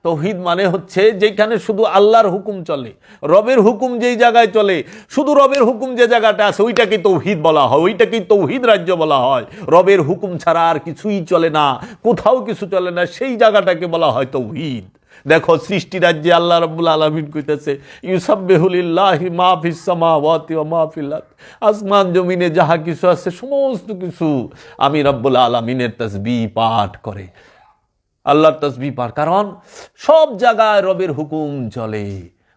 তৌহিদ মানে হচ্ছে যেখানে শুধু আল্লাহর হুকুম চলে, রবের হুকুম যেই জায়গায় চলে, শুধু রবের হুকুম যে জায়গাটা আছে ওইটাকে তৌহিদ বলা হয়, ওইটাকে তৌহিদ রাজ্য বলা হয়। রবের হুকুম ছাড়া আর কিছুই চলে না, কোথাও কিছু চলে না, সেই জায়গাটাকে বলা হয় তৌহিদ। দেখো সৃষ্টি রাজ্যে আল্লাহ রাব্বুল আলামিন কইতেছে ইউসাব্বিহু লিল্লাহি মা ফিস সামাওয়াতি ওয়া মা ফিল আরদ, আসমান জমিনে যাহা কিছু আছে সমস্ত কিছু আমি রাব্বুল আলামিনের তাসবিহ পাঠ করে। আল্লাহর তাসবিহ পাঠ, কারণ সব জায়গায় রবের হুকুম চলে।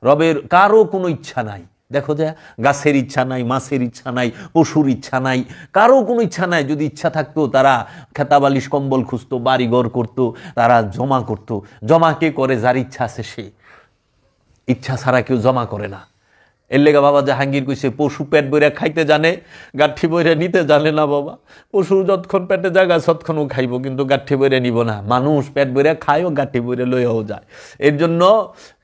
রবের কারো কোনো ইচ্ছা নাই। দেখো যে গাছের ইচ্ছা নাই, মাছের ইচ্ছা নাই, পশুর ইচ্ছা নাই, কারো কোনো ইচ্ছা নাই। যদি ইচ্ছা থাকতো তারা খেতাবালিশ কম্বল খুঁজতো, বাড়িঘর করতো, তারা জমা করতো। জমা কে করে? যার ইচ্ছা আছে সে। ইচ্ছা ছাড়া কেউ জমা করে না। এর লেগা বাবা জাহাঙ্গীর কইছে পশু পেট বইরা খাইতে জানে, গাঠি বইরা নিতে জানে না বাবা। পশু যতক্ষণ পেটে জায়গা ততক্ষণও খাইব, কিন্তু গাঠি বইরা নিব না। মানুষ পেট বইরা খায়ও, গাঠি বইরা লইয়াও যায়। এর জন্য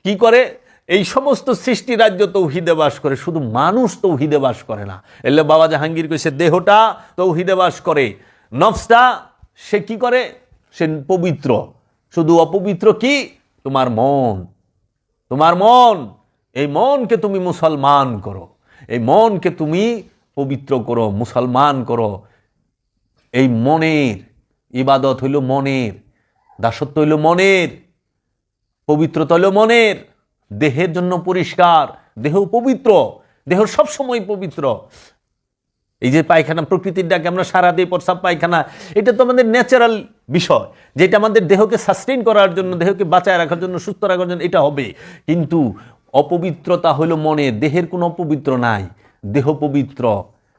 কি করে? এই সমস্ত সৃষ্টি রাজ্য তৌহিদে বাস করে, শুধু মানুষ তৌহিদে বাস করে না। এলে বাবা জাহাঙ্গীর কইছে দেহটা তৌহিদে বাস করে, নফসটা সে কি করে? সে পবিত্র। শুধু অপবিত্র কি? তোমার মন। তোমার মন, এই মনকে তুমি মুসলমান করো, এই মনকে তুমি পবিত্র করো, মুসলমান করো। এই মনের ইবাদত হইল মনের, দাসত্ব হইল মনের, পবিত্রতা হইল মনের। দেহের জন্য পরিষ্কার, দেহ পবিত্র, দেহ সবসময় পবিত্র। এই যে পায়খানা, প্রকৃতির ডাকে আমরা সারা দিয়ে প্রস্রাব পায়খানা, এটা তো আমাদের ন্যাচারাল বিষয়, যেটা আমাদের দেহকে সাস্টেইন করার জন্য, দেহকে বাঁচায় রাখার জন্য, সুস্থ রাখার জন্য এটা হবে। কিন্তু অপবিত্রতা হলো মনে, দেহের কোনো অপবিত্র নাই, দেহ পবিত্র,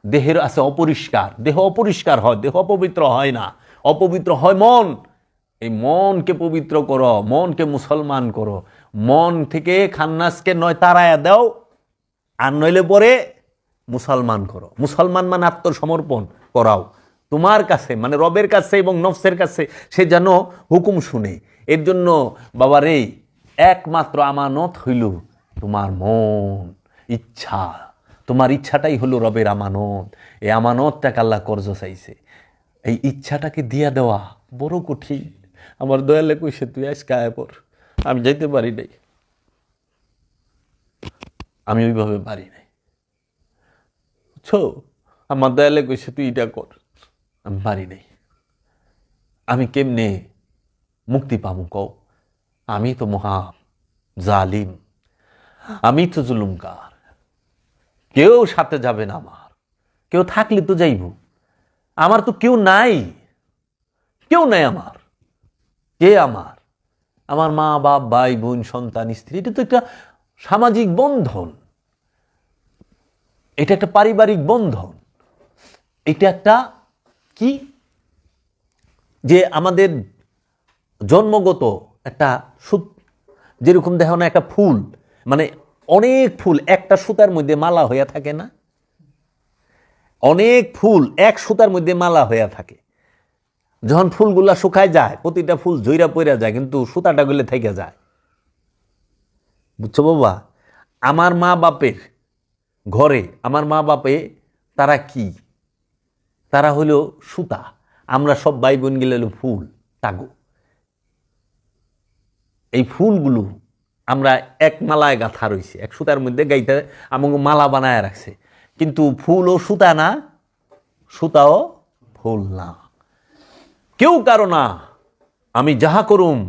দেহের আছে অপরিষ্কার, দেহ অপরিষ্কার হয়, দেহ অপবিত্র হয় না, অপবিত্র হয় মন। এই মনকে পবিত্র করো, মনকে মুসলমান করো, মন থেকে খান্নাসকে নয় তাড়ায়া দাও, আর নইলে পরে মুসলমান করো। মুসলমান মানে আত্মসমর্পণ করাও তোমার কাছে, মানে রবের কাছে এবং নফসের কাছে, সে যেন হুকুম শুনে। এর জন্য বাবারে একমাত্র আমানত হইল তোমার মন, ইচ্ছা। তোমার ইচ্ছাটাই হলো রবের আমানত। এই আমানতটাকে আল্লাহ কর্জ চাইছে। এই ইচ্ছাটাকে দিয়া দেওয়া বড় কঠিন। আমার দয়ালে কইছে তুই আজকে আয় পর, আমি যাইতে পারি নাই, আমি ওইভাবে পারি নাই। বুঝছো, আমার দয়ালে কইছে তুই এটা কর, আমি পারি নাই। আমি কেমনে মুক্তি পাবো কও? আমি তো মহা জালিম, আমি তো জুলুমকার, কেউ সাথে যাবে না আমার, কেউ থাকলে তো যাইব, আমার তো কেউ নাই, কেউ নাই আমার। কে আমার? আমার মা বাপ, ভাই বোন, সন্তান, স্ত্রী। এটা তো একটা সামাজিক বন্ধন, এটা একটা পারিবারিক বন্ধন, এটা একটা কি যে আমাদের জন্মগত একটা যেরকম দেখো না একটা ফুল, মানে অনেক ফুল একটা সুতার মধ্যে মালা হইয়া থাকে না, অনেক ফুল এক সুতার মধ্যে মালা হইয়া থাকে। যখন ফুলগুলা শুকায় যায়, প্রতিটা ফুল ঝইরা পইরা যায়, কিন্তু সুতাটা গুলো থেকে যায়। বুঝছো বাবা? আমার মা বাপের ঘরে, আমার মা বাপে তারা কি? তারা হইল সুতা, আমরা সব ভাই বোন গেলে হলো ফুল, টাগো। এই ফুলগুলো আমরা এক মালায় গাঁথা রয়েছে, এক সুতার মধ্যে গাইতে আমাকে মালা বানায় রাখছে, কিন্তু ফুলও সুতা না, সুতাও ফুল না, কেউ কারো না। আমি যাহা করুম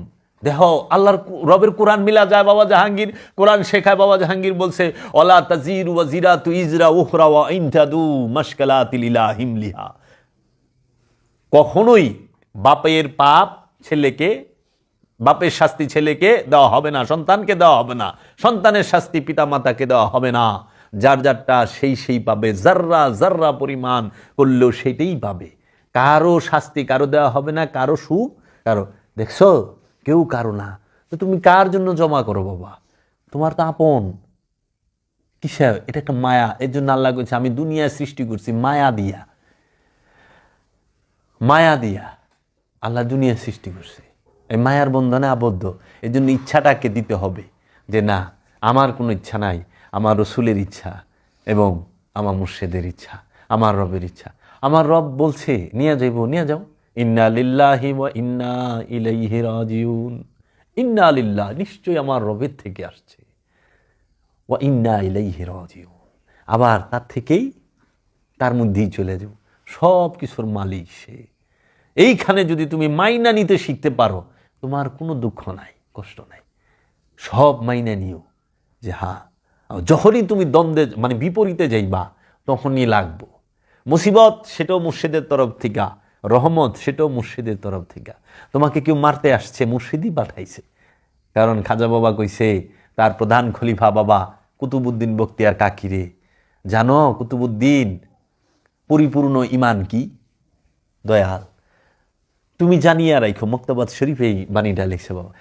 দেহ আল্লাহর রবের কোরআন মিলা যায়। বাবা জাহাঙ্গীর কোরআন শেখায়, বাবা জাহাঙ্গীর বলছে ওয়ালা তাজিরু ওয়াজিরাতু ইজরা উখরা ওয়া ইন তাদু মাশকালাতিল ইলাহিম লিহা। কখনোই বাপের পাপ ছেলেকে, বাপের শাস্তি ছেলেকে দেওয়া হবে না, সন্তানকে দেওয়া হবে না, সন্তানের শাস্তি পিতা মাতাকে দেওয়া হবে না। যার যারটা সেই সেই পাবে, জাররা জাররা পরিমাণ করলেও সেটাই পাবে। কারো শাস্তি কারো দেওয়া হবে না, কারো সুখ কারো। দেখছো, কেউ কারো না। তো তুমি কার জন্য জমা করো বাবা? তোমার তো আপন কিসে? এটা একটা মায়া। এর জন্য আল্লাহ কইছে আমি দুনিয়া সৃষ্টি করছি মায়া দিয়া, মায়া দিয়া আল্লাহ দুনিয়া সৃষ্টি করছে, এই মায়ার বন্ধনে আবদ্ধ। এই জন্য ইচ্ছাটাকে দিতে হবে যে না, আমার কোনো ইচ্ছা নাই, আমার রসুলের ইচ্ছা এবং আমার মুর্শিদের ইচ্ছা, আমার রবের ইচ্ছা। আমার রব বলছে নিয়ে যাইব, নিয়ে যাও। ইন্না লিল্লাহি ওয়া ইন্না ইলাইহি রাজিউন। ইন্না লিল্লাহ, নিশ্চয়ই আমার রবের থেকে আসছে, ওয়া ইন্না ইলাইহি রাজিউন, আবার তার থেকেই তার মধ্যেই চলে যাও। সব কিছুর মালিক সে। এইখানে যদি তুমি মাইনা নিতে শিখতে পারো, তোমার কোনো দুঃখ নাই, কষ্ট নাই, সব মাইনা নিও যে হ্যাঁ। যখনই তুমি দ্বন্দ্বে মানে বিপরীতে যাইবা, তখনই লাগবো মুসিবত, সেটাও মুর্শিদের তরফ থেকে, রহমত সেটাও মুর্শিদের তরফ থেকে। তোমাকে কেউ মারতে আসছে, মুর্শিদই পাঠাইছে। কারণ খাজা বাবা কইছে তার প্রধান খলিফা বাবা কুতুবউদ্দিন বখতিয়ার কাকিরে, জানো কুতুবউদ্দিন পরিপূর্ণ ইমান কি? দয়াল, তুমি জানিয়া রাখো, মুক্তাবাদ শরীফে এই বাণীটা লিখছে বাবা,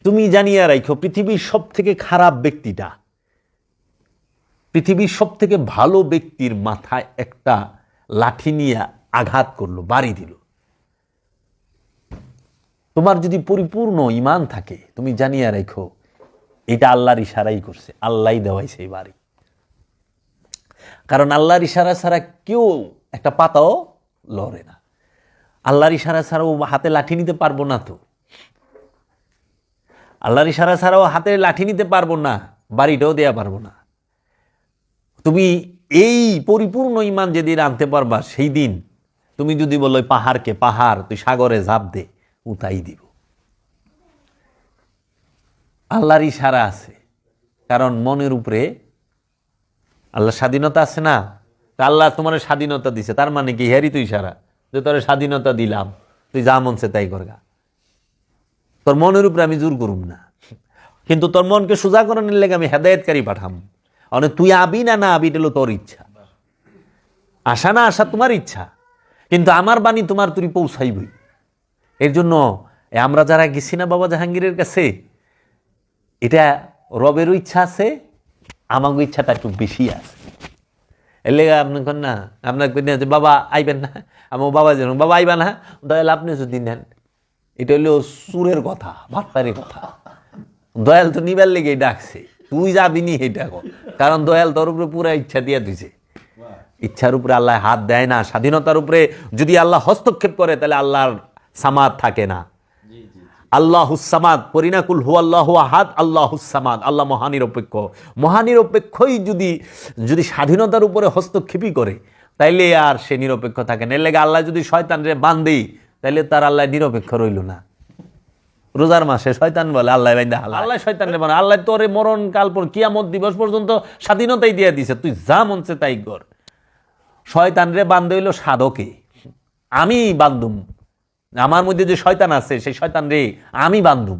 তুমি জানিয়া রাখো পৃথিবীর সব থেকে খারাপ ব্যক্তিটা পৃথিবীর সব থেকে ভালো ব্যক্তির মাথায় একটা লাঠি নিয়ে আঘাত করলো, বাড়ি দিল। তোমার যদি পরিপূর্ণ ইমান থাকে, তুমি জানিয়া রাখো এটা আল্লাহর ইশারাই করছে, আল্লাহই দেওয়াইছে এই বাড়ি। কারণ আল্লাহর ইশারা ছাড়া কেউ একটা পাতাও লড়ে না। আল্লাহর ইশারা ছাড়াও হাতে লাঠি নিতে পারবো না, তো আল্লাহর ইশারা ছাড়াও হাতে লাঠি নিতে পারবো না, বাড়িটাও দেয়া পারবো না। তুমি এই পরিপূর্ণ ইমান যেদিন আনতে পারবা, সেই দিন তুমি যদি বলো পাহাড়কে পাহাড় তুই সাগরে ঝাঁপ দে, উতাই দিব। আল্লাহর ইশারা আছে, কারণ মনের উপরে আল্লাহ স্বাধীনতা আছে না, তা আল্লাহ তোমার স্বাধীনতা দিছে, তার মানে কি হেরি তুই সারা যে তোর স্বাধীনতা দিলাম, তুই যা মনছে তাই করগা, তোর মনের উপরে আমি জোর করুম না, কিন্তু তোর মনকে সোজা করানোর লেগে আমি হেদায়েতকারী পাঠাম। অনেক তুই আবি না না আবি, এটা হলো তোর ইচ্ছা, আসা না আসা তোমার ইচ্ছা, কিন্তু আমার বাণী তোমার তুই পৌঁছাইবই। এর জন্য আমরা যারা গেছি না বাবা জাহাঙ্গীরের কাছে, এটা রবেরও ইচ্ছা আছে, আমাকে ইচ্ছাটা একটু বেশি আছে। এর লেগে আপনি কন না, আপনার যে বাবা আইবেন না, আমার বাবা যেন বাবা আইবা না, দয়াল আপনি যদি নেন, এটা হলো সুরের কথা, ভাট্টারের কথা। দয়াল তো নিবার লেগে ডাকছে, তুই যাবি নি এটা কর, কারণ দয়াল তোর উপরে পুরো ইচ্ছা দিয়ে দিছে। ইচ্ছার উপরে আল্লাহ হাত দেয় না, স্বাধীনতার উপরে যদি আল্লাহ হস্তক্ষেপ করে তাহলে আল্লাহর সামাদ থাকে না। আল্লাহুস-সামাদ পরিনাকুল হু আল্লাহু আহাদ আল্লাহুস-সামাদ, আল্লাহ মহানিরপেক্ষ। মহানিরপেক্ষই যদি স্বাধীনতার উপরে হস্তক্ষেপই করে তাইলে আর সে নিরপেক্ষ থাকে না। এর লেগে আল্লাহ যদি শয়তানরে বান্ধি তাইলে তার আল্লাহ নিরপেক্ষ রইল না। রোজার মাসে শয়তান বলে আল্লাহ বাইন্দা হালাল, আল্লাহ শয়তানরে মানে আল্লাহ তোরে মরণ কাল কিয়ামত দিবস পর্যন্ত স্বাধীনতাই দিয়ে দিছে, তুই যা মনছে তাই কর। শয়তানরে বান্ধে হইল সাধকে, আমি বান্ধুম, আমার মধ্যে যে শয়তান আছে সেই শয়তান রে আমি বান্ধুম।